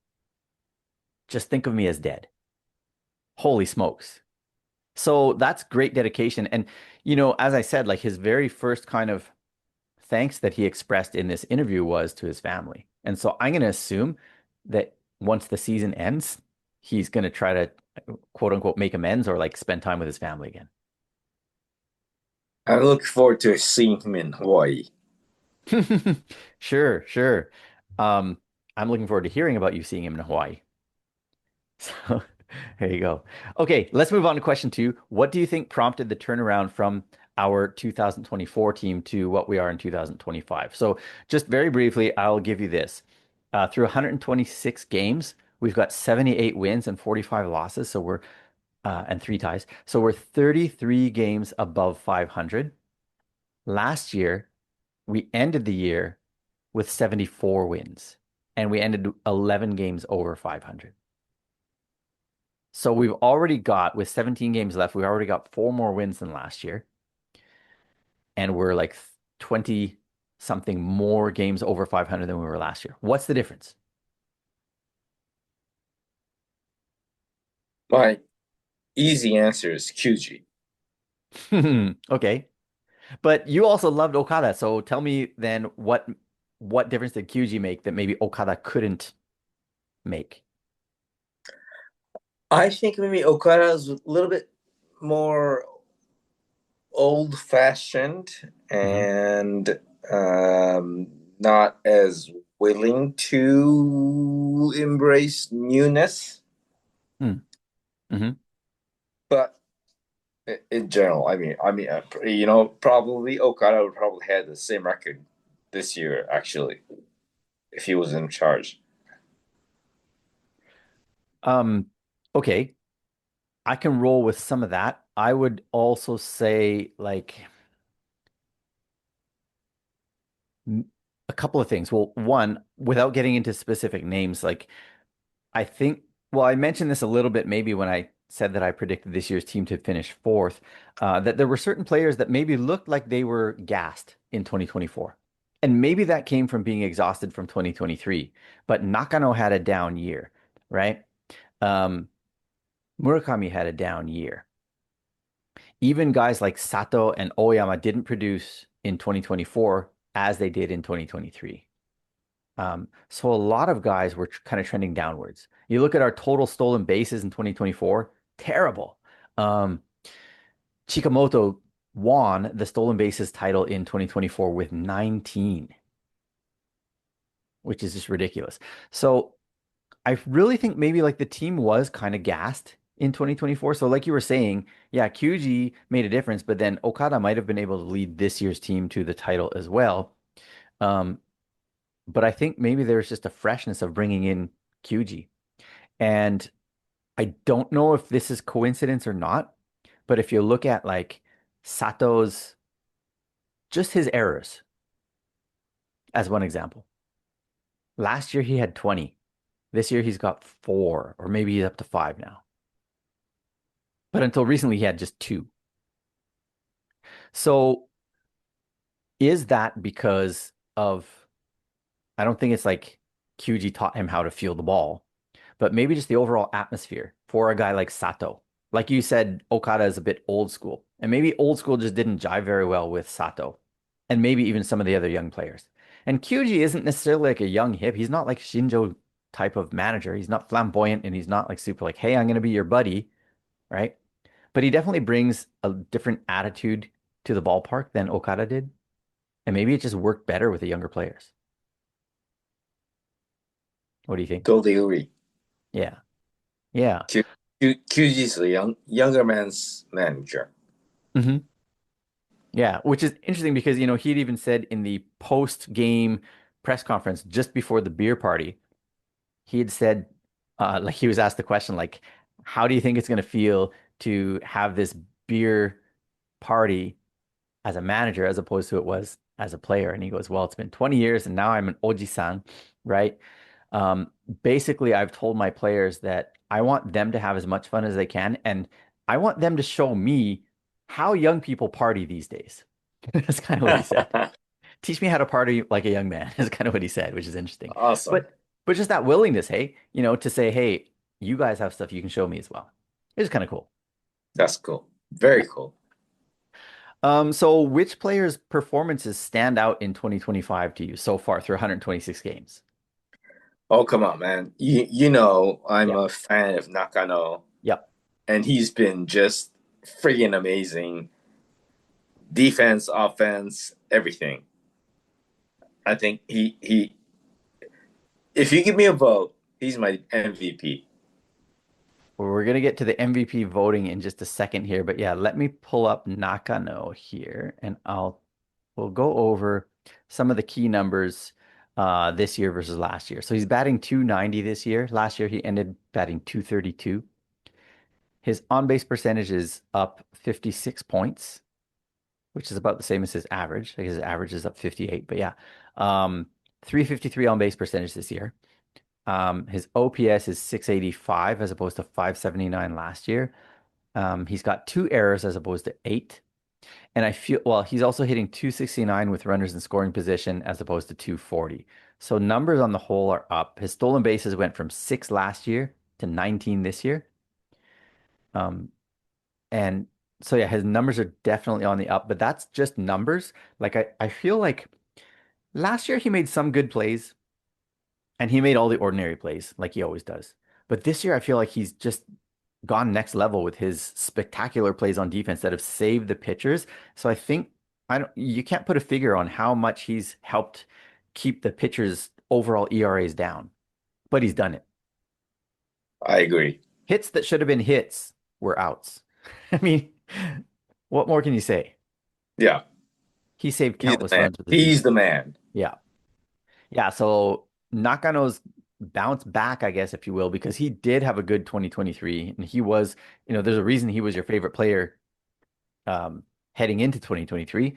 just think of me as dead. Holy smokes. So that's great dedication. And, as I said, like his very first kind of thanks that he expressed in this interview was to his family. And so I'm going to assume that once the season ends, he's going to try to quote unquote make amends or like spend time with his family again. I look forward to seeing him in Hawaii. Sure, sure. Um, I'm looking forward to hearing about you seeing him in Hawaii. So there you go. Okay, let's move on to question two. What do you think prompted the turnaround from our 2024 team to what we are in 2025? So, just very briefly, I'll give you this. Through 126 games, we've got 78 wins and 45 losses. So we're and three ties. So we're 33 games above 500. Last year, we ended the year with 74 wins, and we ended 11 games over 500. So we've already got, with 17 games left, we've already got four more wins than last year. And we're like 20 something more games over 500 than we were last year. What's the difference? My easy answer is Kyuji. Okay. But you also loved Okada. So tell me then what difference did Kyuji make that maybe Okada couldn't make? I think maybe Okada is a little bit more old fashioned Hmm. and not as willing to embrace newness. Mm-hmm. But in general, probably Okada would probably have the same record this year, actually, if he was in charge. Um, okay. I can roll with some of that. I would also say like a couple of things. Well, one, without getting into specific names, like I think, well, I mentioned this a little bit maybe when I said that I predicted this year's team to finish fourth, that there were certain players that maybe looked like they were gassed in 2024. And maybe that came from being exhausted from 2023. But Nakano had a down year, right? Um, Murakami had a down year. Even guys like Sato and Oyama didn't produce in 2024 as they did in 2023. So a lot of guys were kind of trending downwards. You look at our total stolen bases in 2024, terrible. Um, Chikamoto won the stolen bases title in 2024 with 19, which is just ridiculous. So I really think maybe like the team was kind of gassed in 2024. So like you were saying, yeah, Kyuji made a difference, but then Okada might have been able to lead this year's team to the title as well. Um, but I think maybe there's just a freshness of bringing in Kyuji. And I don't know if this is coincidence or not, but if you look at like Sato's, just his errors as one example. Last year he had 20. This year he's got four, or maybe he's up to five now. But until recently he had just two. So is that because of, I don't think it's like Kyuji taught him how to feel the ball, but maybe just the overall atmosphere for a guy like Sato. Like you said, Okada is a bit old school, and maybe old school just didn't jive very well with Sato, and maybe even some of the other young players. And Kyuji isn't necessarily like a young hip. He's not like Shinjo type of manager. He's not flamboyant, and he's not like super like, hey, I'm going to be your buddy, right? But he definitely brings a different attitude to the ballpark than Okada did. And maybe it just worked better with the younger players. What do you think? Totally agree. Yeah. Yeah. QG is the younger man's manager. Hmm. Yeah, which is interesting because, he'd even said in the post-game press conference just before the beer party, he had said, like he was asked the question, like, how do you think it's going to feel to have this beer party as a manager as opposed to it was as a player? And he goes, well, it's been 20 years and now I'm an oji-san, right? Um, Basically, I've told my players that I want them to have as much fun as they can, and I want them to show me how young people party these days. That's kind of what he said. Teach me how to party like a young man is kind of what he said, which is interesting. Awesome. But just that willingness, hey, to say, hey, you guys have stuff you can show me as well. It's kind of cool. That's cool. Very cool. So which players' performances stand out in 2025 to you so far through 126 games? Oh, come on, man. You know I'm Yep. a fan of Nakano, Yep. and he's been just freaking amazing. Defense, offense, everything. I think he if you give me a vote, he's my MVP. Well, we're gonna get to the MVP voting in just a second here, but yeah, let me pull up Nakano here, and we'll go over some of the key numbers this year versus last year. So he's batting 290 this year. Last year he ended batting 232. His on-base percentage is up 56 points, which is about the same as his average. Like his average is up 58, but yeah, 353 on-base percentage this year. His OPS is 685 as opposed to 579 last year. He's got two errors as opposed to eight. And I feel, well, he's also hitting 269 with runners in scoring position as opposed to 240. So numbers on the whole are up. His stolen bases went from six last year to 19 this year. Um, and so yeah, his numbers are definitely on the up, but that's just numbers. Like I feel like last year he made some good plays. And he made all the ordinary plays like he always does. But this year, I feel like he's just gone next level with his spectacular plays on defense that have saved the pitchers. So I think you can't put a figure on how much he's helped keep the pitchers' overall ERAs down, but he's done it. I agree. Hits that should have been hits were outs. I mean, what more can you say? Yeah, He saved he's the countless man. runs with his He's the defense. man. Yeah. Yeah, so Nakano's bounce back, I guess, if you will, because he did have a good 2023, and he was, there's a reason he was your favorite player um, heading into 2023,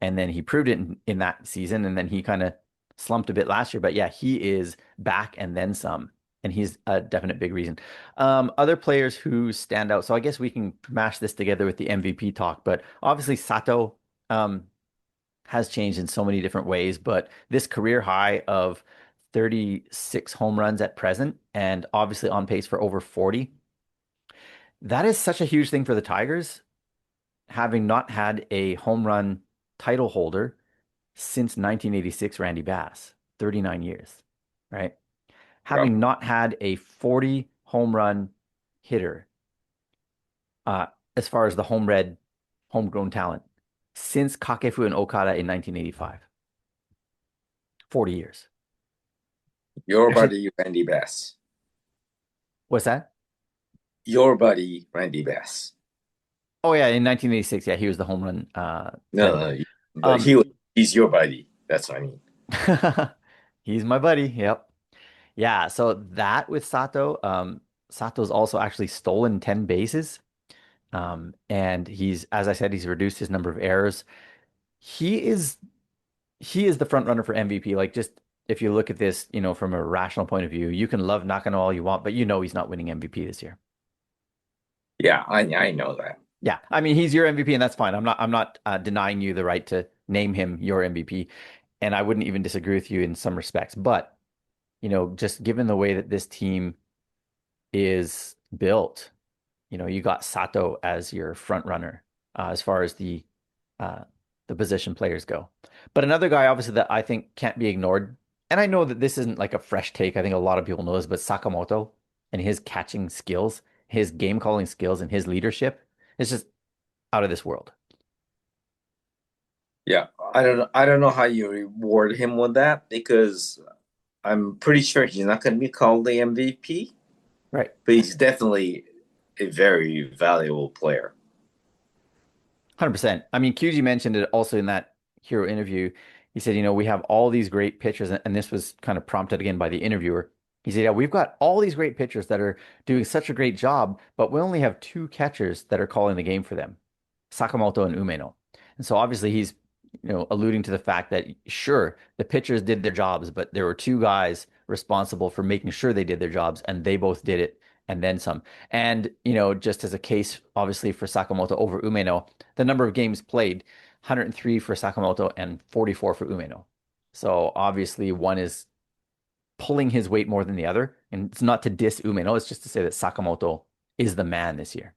and then he proved it in that season, and then he kind of slumped a bit last year, but yeah, he is back and then some, and he's a definite big reason. Other players who stand out, so I guess we can mash this together with the MVP talk, but obviously Sato. Has changed in so many different ways, but this career high of 36 home runs at present and obviously on pace for over 40. That is such a huge thing for the Tigers, having not had a home run title holder since 1986 Randy Bass, 39 years, right? Yep. Having not had a 40 home run hitter uh, as far as the homegrown talent since Kakefu and Okada in 1985. 40 years. Your Actually, buddy Randy Bass. what's that? Your buddy Randy Bass. Oh yeah, in 1986, yeah, he was the home run No, leader. no, but Um, he's your buddy. That's what I mean. he's my buddy. Yep. Yeah, so that with Sato, Sato's also actually stolen 10 bases. And he's, as I said, he's reduced his number of errors. He is he is the front runner for MVP. Like just if you look at this, from a rational point of view, you can love Nakano all you want, but he's not winning MVP this year. Yeah, I know that. Yeah, I mean he's your MVP, and that's fine. I'm not denying you the right to name him your MVP, and I wouldn't even disagree with you in some respects. But just given the way that this team is built, you got Sato as your front runner as far as uh, the position players go. But another guy, obviously, that I think can't be ignored, and I know that this isn't like a fresh take. I think a lot of people know this, but Sakamoto and his catching skills, his game calling skills, and his leadership is just out of this world. Yeah, I don't know how you reward him with that because I'm pretty sure he's not going to be called the MVP, Right. but he's definitely a very valuable player. 100%. I mean, Kyuji mentioned it also in that hero interview. He said, we have all these great pitchers, and this was kind of prompted again by the interviewer. He said, yeah, we've got all these great pitchers that are doing such a great job, but we only have two catchers that are calling the game for them, Sakamoto and Umeno. And so obviously he's, alluding to the fact that sure, the pitchers did their jobs, but there were two guys responsible for making sure they did their jobs, and they both did it and then some. And, just as a case, obviously, for Sakamoto over Umeno, the number of games played, 103 for Sakamoto and 44 for Umeno. So obviously one is pulling his weight more than the other. And it's not to diss Umeno, it's just to say that Sakamoto is the man this year.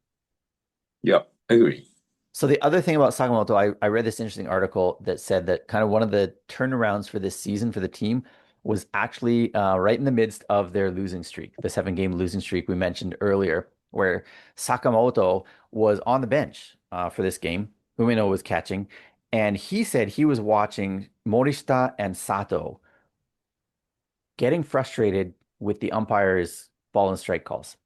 Yep, agree. So the other thing about Sakamoto, I read this interesting article that said that kind of one of the turnarounds for this season for the team was actually right in the midst of their losing streak, the 7-game losing streak we mentioned earlier, where Sakamoto was on the bench for this game. Umino was catching, and he said he was watching Morishita and Sato getting frustrated with the umpires' ball and strike calls.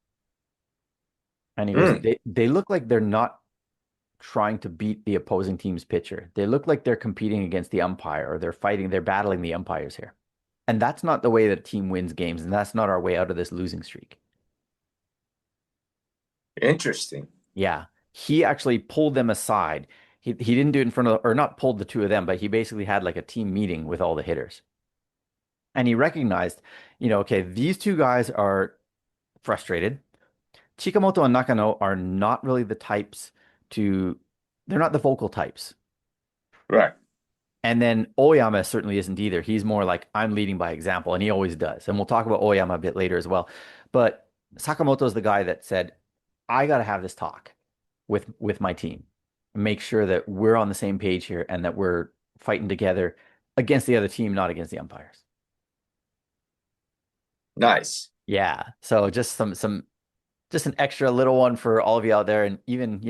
And he goes, Mm, they look like they're not trying to beat the opposing team's pitcher. They look like they're competing against the umpire or they're battling the umpires here. And that's not the way that a team wins games, and that's not our way out of this losing streak. interesting. Yeah. He actually pulled them aside. He didn't do it in front of, or not pulled the two of them, but he basically had like a team meeting with all the hitters. And he recognized, okay, these two guys are frustrated. Chikamoto and Nakano are not really the types to, they're not the vocal types. Right. And then Oyama certainly isn't either. He's more like, I'm leading by example, and he always does. And we'll talk about Oyama a bit later as well. But Sakamoto is the guy that said, I got to have this talk with my team. Make sure that we're on the same page here and that we're fighting together against the other team, not against the umpires. Nice. Yeah. So just just an extra little one for all of you out there. And even,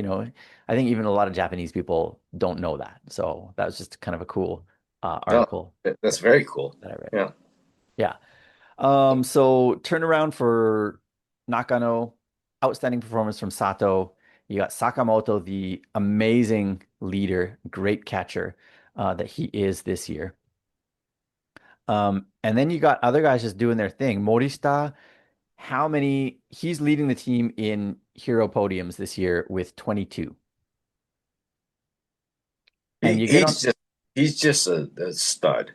I think even a lot of Japanese people don't know that. So that was just kind of a cool No, article that's very cool. that I read. Yeah. Yeah. So turnaround for Nakano, outstanding performance from Sato. You got Sakamoto, the amazing leader, great catcher that he is this year. And then you got other guys just doing their thing. Morishita, he's leading the team in hero podiums this year with 22. And He, you get on, he's just he's just a stud,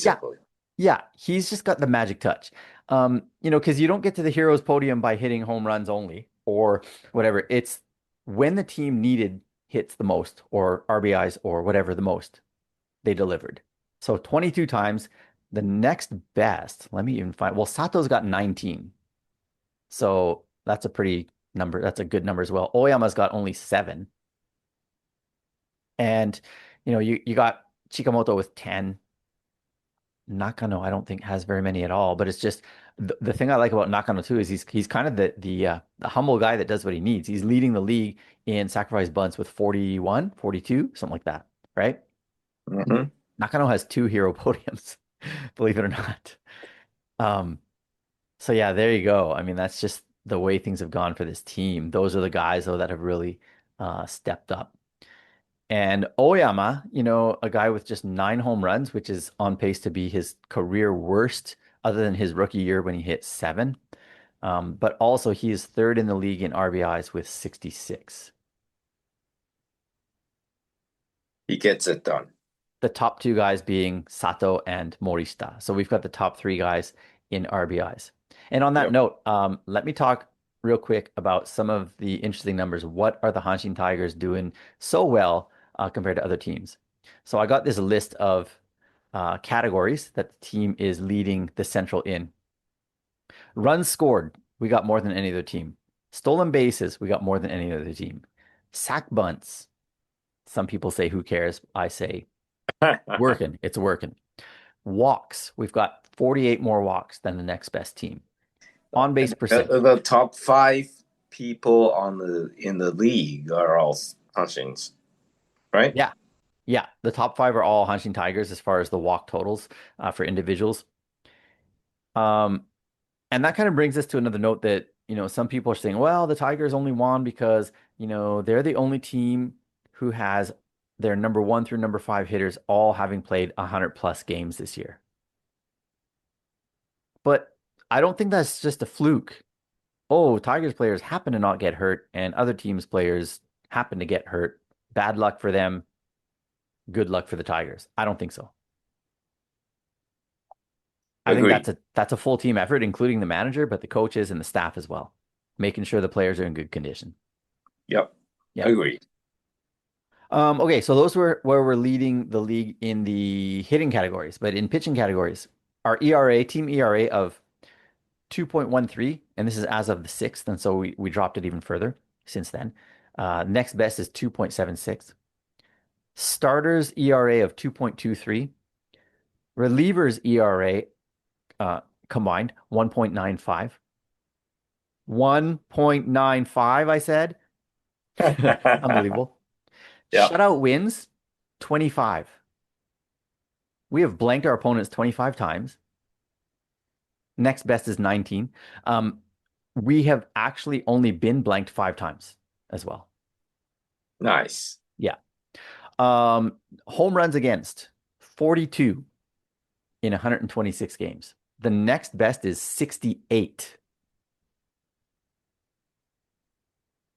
yeah, basically. yeah, he's just got the magic touch. Because you don't get to the heroes podium by hitting home runs only or whatever. It's when the team needed hits the most or RBIs or whatever the most, they delivered. So 22 times. The next best, let me even find, well, Sato's got 19. So that's a pretty number. That's a good number as well. Oyama's got only 7. And you got Chikamoto with 10. Nakano, I don't think has very many at all, but it's just the thing I like about Nakano too is he's kind of the humble guy that does what he needs. He's leading the league in sacrifice bunts with 41, 42, something like that, right? Hmm. Nakano has two hero podiums, believe it or not. Um, so yeah, there you go. I mean, that's just the way things have gone for this team. Those are the guys though that have really stepped up. And Oyama, a guy with just 9 home runs, which is on pace to be his career worst, other than his rookie year when he hit 7. But also, he is third in the league in RBIs with 66. He gets it done. The top two guys being Sato and Morishita. So we've got the top three guys in RBIs. And on that Yep. note, let me talk real quick about some of the interesting numbers. What are the Hanshin Tigers doing so well compared to other teams? So I got this list of categories that the team is leading the Central in. Runs scored, we got more than any other team. Stolen bases, we got more than any other team. Sack bunts, some people say, who cares? I say, working, it's working. Walks, we've got 48 more walks than the next best team. On base percentage. The top five people on the in the league are all Hanshins, right? Yeah. Yeah. The top five are all Hanshin Tigers as far as the walk totals for individuals. Um, and that kind of brings us to another note that, some people are saying, well, the Tigers only won because, they're the only team who has their number 1 through number 5 hitters all having played 100 plus games this year. But I don't think that's just a fluke. Oh, Tigers players happen to not get hurt, and other teams' players happen to get hurt. Bad luck for them. Good luck for the Tigers. I don't think so. I think Agree. that's a full team effort, including the manager, but the coaches and the staff as well, making sure the players are in good condition. Yep. Yeah. Agree. Okay, so those were where we're leading the league in the hitting categories, but in pitching categories, our ERA, team ERA of 2.13, and this is as of the 6th, and so we dropped it even further since then. Next best is 2.76. Starters ERA of 2.23. Relievers ERA combined 1.95. 1.95, I said. Unbelievable. Yep. Shutout wins 25. We have blanked our opponents 25 times. Next best is 19. We have actually only been blanked 5 times as well. Nice. Yeah. Home runs against 42 in 126 games. The next best is 68.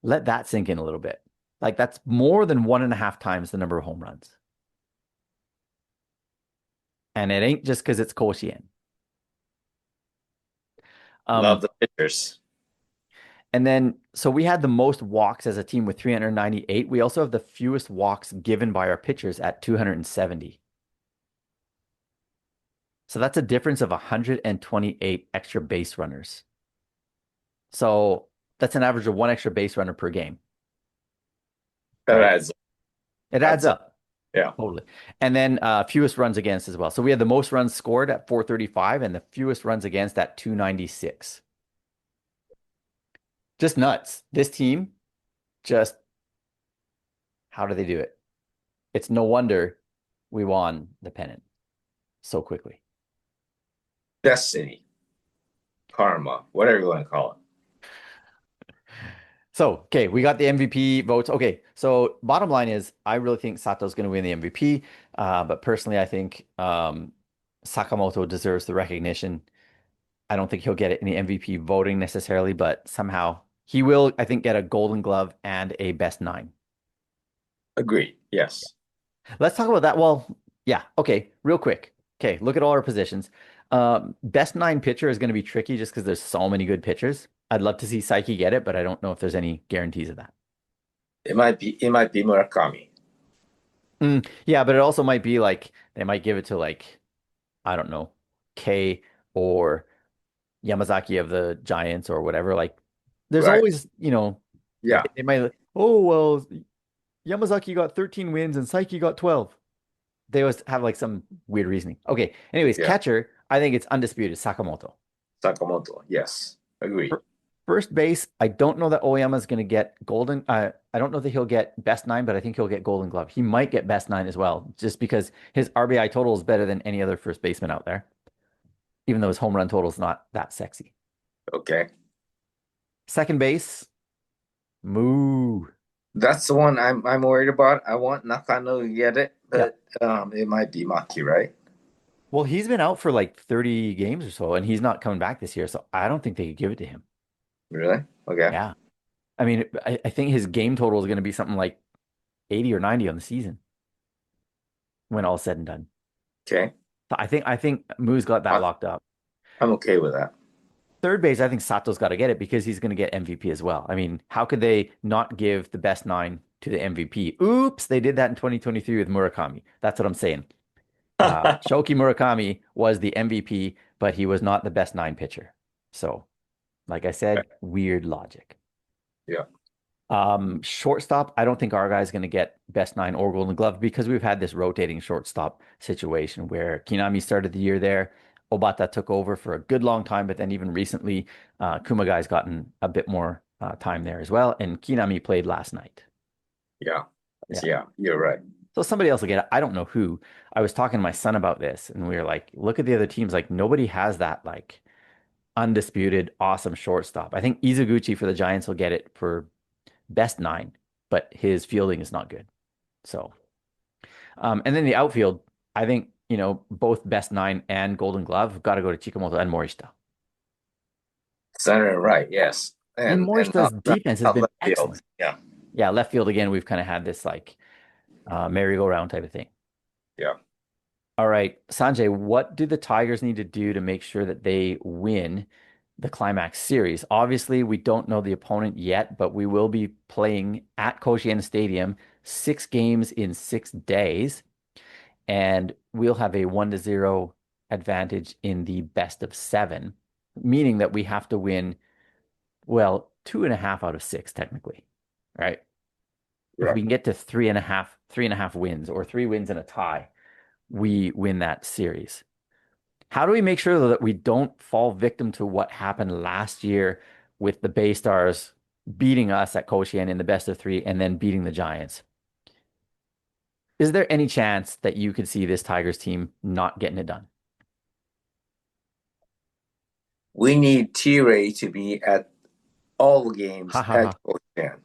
Let that sink in a little bit. Like that's more than 1.5 times the number of home runs. And it ain't just because it's Koshien. Love Um, the pictures. and then, so we had the most walks as a team with 398. We also have the fewest walks given by our pitchers at 270. So that's a difference of 128 extra base runners. So that's an average of one extra base runner per game, That right? adds It adds adds up. up Yeah. totally. And then fewest runs against as well. So we had the most runs scored at 435 and the fewest runs against at 296. Just nuts. This team just, how do they do it? It's no wonder we won the pennant so quickly. Destiny, karma, whatever you want to call it. So, okay, we got the MVP votes. Okay, so bottom line is, I really think Sato's going to win the MVP. But personally, I think Sakamoto deserves the recognition. I don't think he'll get it in the MVP voting necessarily, but somehow he will, I think, get a Golden Glove and a Best Nine. Agreed. Yes. Let's talk about that. Well, yeah, okay, real quick. Okay, look at all our positions. Best Nine pitcher is going to be tricky just because there's so many good pitchers. I'd love to see Saiki get it, but I don't know if there's any guarantees of that. It might be Murakami. Yeah, but it also might be like they might give it to like, I don't know, K or Yamazaki of the Giants or whatever. Like there's Right. always, Yeah. they might, oh, well, Yamazaki got 13 wins and Saiki got 12. They always have like some weird reasoning. Okay. Anyways, Yeah. catcher, I think it's undisputed Sakamoto. Sakamoto. Yes. Agree. First base, I don't know that Oyama is going to get golden. I don't know that he'll get best nine, but I think he'll get golden glove. He might get best nine as well, just because his RBI total is better than any other first baseman out there, even though his home run total is not that sexy. Okay. Second base, moo. That's the one I'm worried about. I want Nakano to get it, Yeah. but it might be Maki, right? Well, he's been out for like 30 games or so, and he's not coming back this year, so I don't think they could give it to him. Really? Okay. Yeah. I mean, I think his game total is going to be something like 80 or 90 on the season when all's said and done. Okay. So I think Moo's got that I, locked up. I'm okay with that. Third base, I think Sato's got to get it because he's going to get MVP as well. I mean, how could they not give the best nine to the MVP? Oops, they did that in 2023 with Murakami. That's what I'm saying. Shoki Murakami was the MVP, but he was not the best nine pitcher. So, like I said, weird logic. Yeah. Shortstop, I don't think our guy's going to get best nine or golden glove because we've had this rotating shortstop situation where Kinami started the year there. Obata took over for a good long time, but then even recently, Kumagai's gotten a bit more time there as well. And Kinami played last night. Yeah. Yeah. Yeah. You're right. So somebody else will get it. I don't know who. I was talking to my son about this, and we were like, look at the other teams. Like, nobody has that, like, undisputed, awesome shortstop. I think Izuguchi for the Giants will get it for best nine, but his fielding is not good. So, and then the outfield, I think, both best nine and golden glove have got to go to Chikamoto and Morishita. Center and right. Yes. And And Morishita's defense has not been left field. excellent. Yeah. Yeah, left field again, we've kind of had this like merry-go-round type of thing. Yeah. All right, Sanjay, what do the Tigers need to do to make sure that they win the Climax Series? Obviously, we don't know the opponent yet, but we will be playing at Koshien Stadium 6 games in 6 days, and we'll have a 1-0 advantage in the best of seven, meaning that we have to win, well, 2.5 out of 6, technically, right? If Yeah. we can get to 3.5 wins or 3 wins and a tie, we win that series. How do we make sure though, that we don't fall victim to what happened last year with the Bay Stars beating us at Koshien in the best of three and then beating the Giants? Is there any chance that you could see this Tigers team not getting it done? We need T-Ray to be at all Ha games ha at ha. Spokane.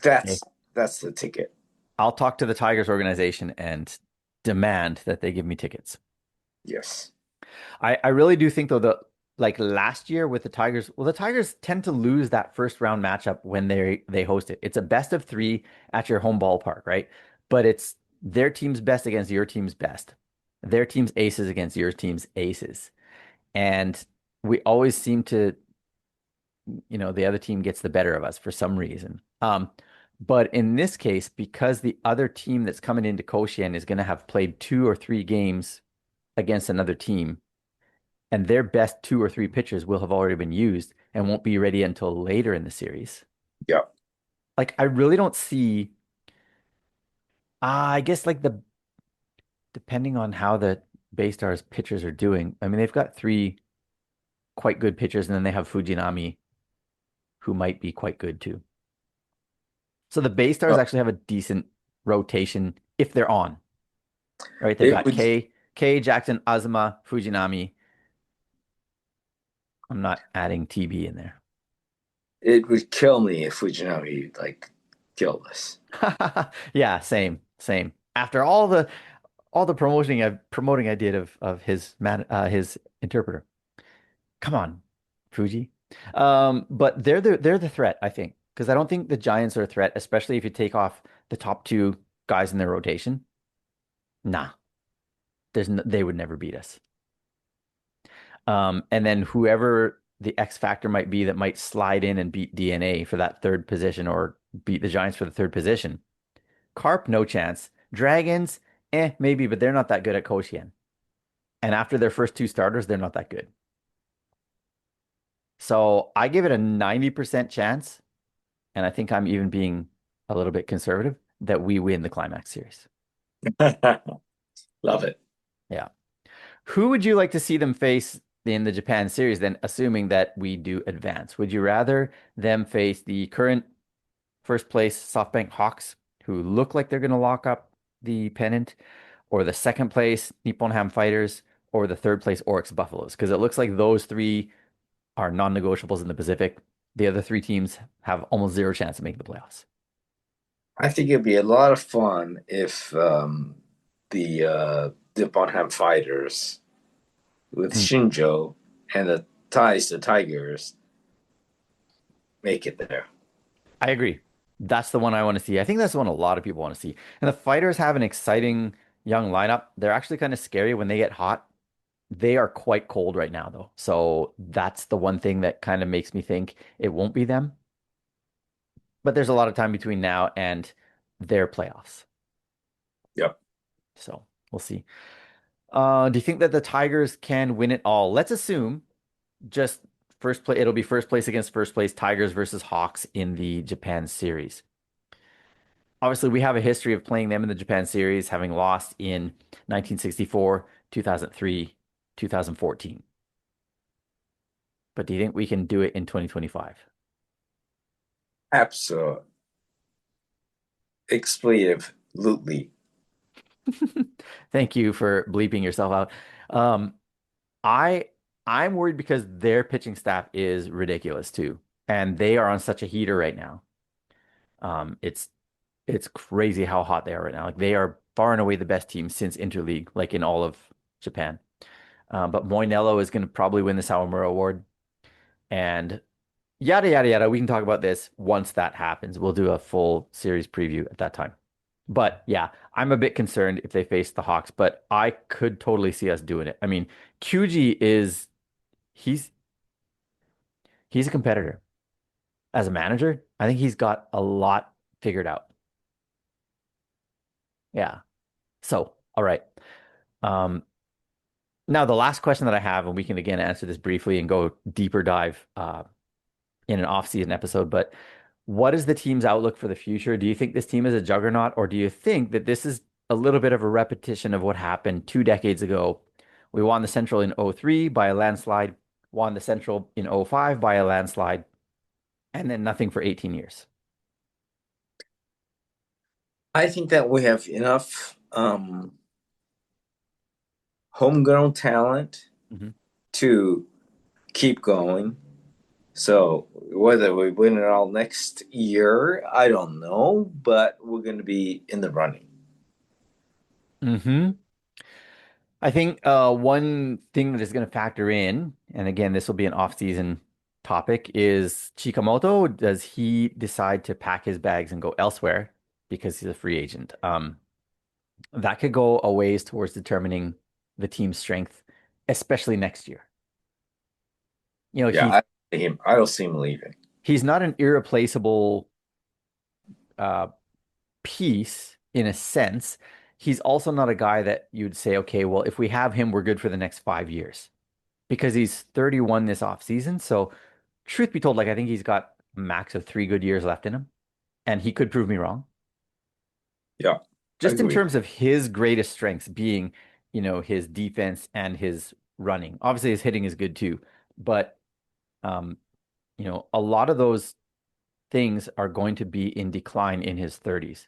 Okay. That's the ticket. I'll talk to the Tigers organization and demand that they give me tickets. Yes. I really do think though that like last year with the Tigers, well, the Tigers tend to lose that first round matchup when they host it. It's a best of three at your home ballpark, right? But it's their team's best against your team's best, their team's aces against your team's aces, and we always seem to, the other team gets the better of us for some reason. But in this case, because the other team that's coming into Koshien is going to have played 2 or 3 games against another team and their best 2 or 3 pitchers will have already been used and won't be ready until later in the series. Yeah. Like, I really don't see, I guess, like, depending on how the Baystars pitchers are doing. I mean, they've got 3 quite good pitchers, and then they have Fujinami, who might be quite good too. So the Baystars Uh, actually have a decent rotation if they're on, right? They've it got would K, Jackson, Azuma, Fujinami. I'm not adding TB in there. it would kill me if Fujinami like killed us. Yeah, same. After all the promoting I did of his interpreter. Come on, Fuji. But they're the threat, I think, because I don't think the Giants are a threat, especially if you take off the top 2 guys in their rotation. Nah, they would never beat us. And then whoever the X factor might be that might slide in and beat DNA for that third position or beat the Giants for the third position. Carp, no chance. Dragons, maybe, but they're not that good at Koshien. And after their first 2 starters, they're not that good. So I give it a 90% chance, and I think I'm even being a little bit conservative, that we win the Climax Series. Love it. Yeah. Who would you like to see them face in the Japan series then, assuming that we do advance? Would you rather them face the current first place SoftBank Hawks, who look like they're going to lock up the pennant, or the second place Nippon Ham Fighters, or the third place Oryx Buffaloes? Because it looks like those three are non-negotiables in the Pacific. The other three teams have almost zero chance of making the playoffs. I think it'd be a lot of fun if the Bonham Fighters with Hmm. Shinjo and the Tigers make it there. I agree. That's the one I want to see. I think that's the one a lot of people want to see. And the Fighters have an exciting young lineup. They're actually kind of scary when they get hot. They are quite cold right now, though. So that's the one thing that kind of makes me think it won't be them. But there's a lot of time between now and their playoffs. Yep. So we'll see. Do you think that the Tigers can win it all? Let's assume just first place. It'll be first place against first place, Tigers versus Hawks in the Japan series. Obviously, we have a history of playing them in the Japan series, having lost in 1964, 2003, 2014. But do you think we can do it in 2025? Absolutely. Expletive. Thank you for bleeping yourself out. Um, I I'm worried because their pitching staff is ridiculous too, and they are on such a heater right now. It's crazy how hot they are right now. Like they are far and away the best team since Interleague, like in all of Japan. But Moinello is going to probably win the Sawamura Award, and yada yada yada. We can talk about this once that happens. We'll do a full series preview at that time. But yeah, I'm a bit concerned if they face the Hawks, but I could totally see us doing it. I mean, Kyuji is he's he's a competitor. As a manager, I think he's got a lot figured out. Yeah. So, all right. Um, Now the last question that I have, and we can again answer this briefly and go deeper dive in an off-season episode, but what is the team's outlook for the future? Do you think this team is a juggernaut, or do you think that this is a little bit of a repetition of what happened 2 decades ago? We won the Central in '03 by a landslide, won the Central in '05 by a landslide, and then nothing for 18 years. I think that we have enough homegrown talent Mhm. to keep going. So whether we win it all next year, I don't know, but we're going to be in the running. Hmm. I think one thing that is going to factor in, and again, this will be an off-season topic, is Chikamoto. Does he decide to pack his bags and go elsewhere because he's a free agent? That could go a ways towards determining the team's strength, especially next year. You know, Yeah, I don't see him leaving. he's not an irreplaceable uh, piece in a sense. He's also not a guy that you'd say, okay, well, if we have him, we're good for the next 5 years because he's 31 this offseason. So, truth be told, like I think he's got a max of 3 good years left in him, and he could prove me wrong. Yeah, Just in agreed. terms of his greatest strengths being, his defense and his running. Obviously, his hitting is good too, but um, a lot of those things are going to be in decline in his 30s.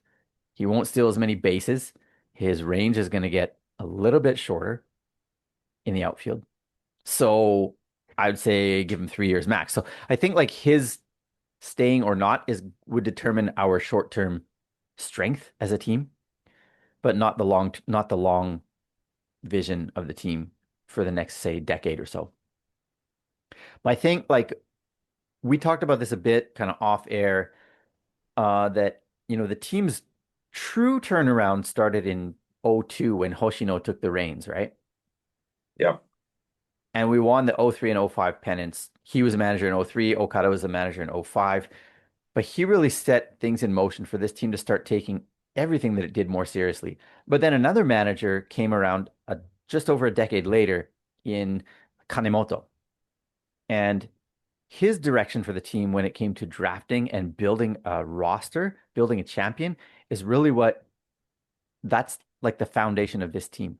He won't steal as many bases. His range is going to get a little bit shorter in the outfield. So I would say give him 3 years max. So I think like his staying or not is would determine our short-term strength as a team, but not the long vision of the team for the next, say, decade or so. But I think like we talked about this a bit kind of off air, that the team's true turnaround started in '02 when Hoshino took the reins, right? Yeah, And we won the '03 and '05 pennants. He was a manager in '03, Okada was a manager in '05. But he really set things in motion for this team to start taking everything that it did more seriously. But then another manager came around just over a decade later in Kanemoto. And his direction for the team when it came to drafting and building a roster, building a champion, is really what that's like the foundation of this team.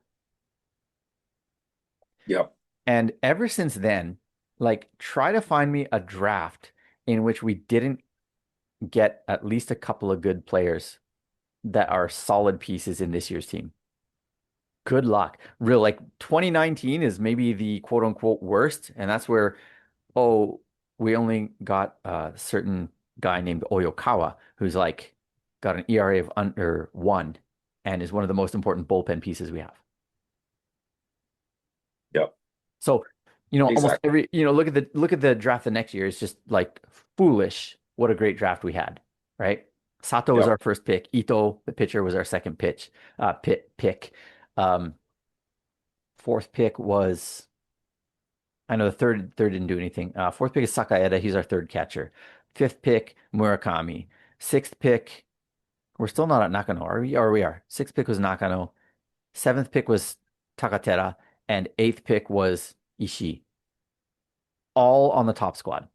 Yep. And ever since then, like try to find me a draft in which we didn't get at least a couple of good players that are solid pieces in this year's team. Good luck. Real like 2019 is maybe the quote unquote worst, and that's where oh, we only got a certain guy named Oyokawa who's like got an ERA of under 1 and is one of the most important bullpen pieces we have. Yep. So, almost Exactly. every, look at the draft the next year. It's just like foolish. What a great draft we had, right? Sato was Yep. our first pick. Ito, the pitcher, was our second pick. Um, fourth pick was, I know the third didn't do anything. Fourth pick is Sakaeda. He's our third catcher. Fifth pick, Murakami. Sixth pick, we're still not at Nakano, are we? Or we are. Sixth pick was Nakano. Seventh pick was Takatera. And eighth pick was Ishii. All on the top squad.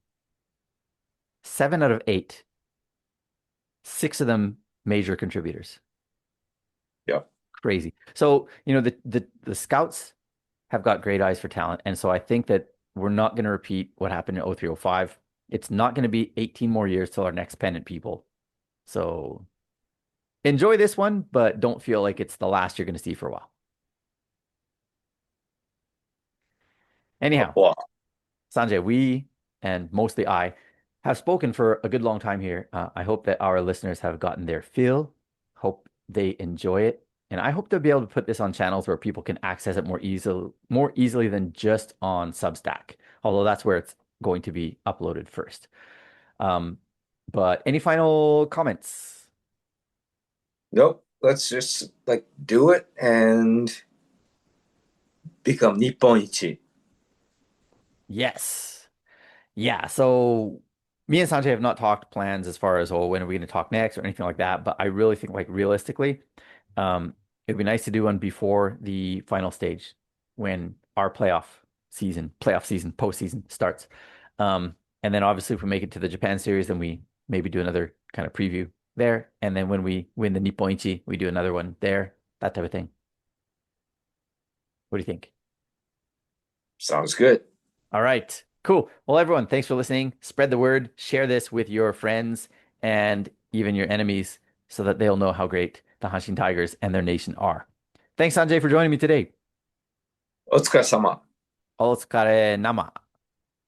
7 out of 8. Six of them major contributors. Yep. Crazy. So, the scouts have got great eyes for talent. And so I think that we're not going to repeat what happened in 0305. It's not going to be 18 more years till our next pennant, people. So enjoy this one, but don't feel like it's the last you're going to see for a while. Oh, Anyhow, wow. Sanjay, we and mostly I have spoken for a good long time here. I hope that our listeners have gotten their fill. Hope they enjoy it. And I hope they'll be able to put this on channels where people can access it more easily than just on Substack, although that's where it's going to be uploaded first. Um, but any final comments? Nope. Let's just like do it and become Nipponichi. Yes. Yeah, so me and Sanjay have not talked plans as far as, oh, when are we going to talk next or anything like that. But I really think, like, realistically, it'd be nice to do one before the final stage when our playoff season, postseason starts. And then obviously, if we make it to the Japan series, then we maybe do another kind of preview there. And then when we win the Nipponichi, we do another one there, that type of thing. What do you think? Sounds good. All right. Cool. Well, everyone, thanks for listening. Spread the word, share this with your friends and even your enemies so that they'll know how great the Hanshin Tigers and their nation are. Thanks, Sanjay, for joining me today. お疲れ様。お疲れ生。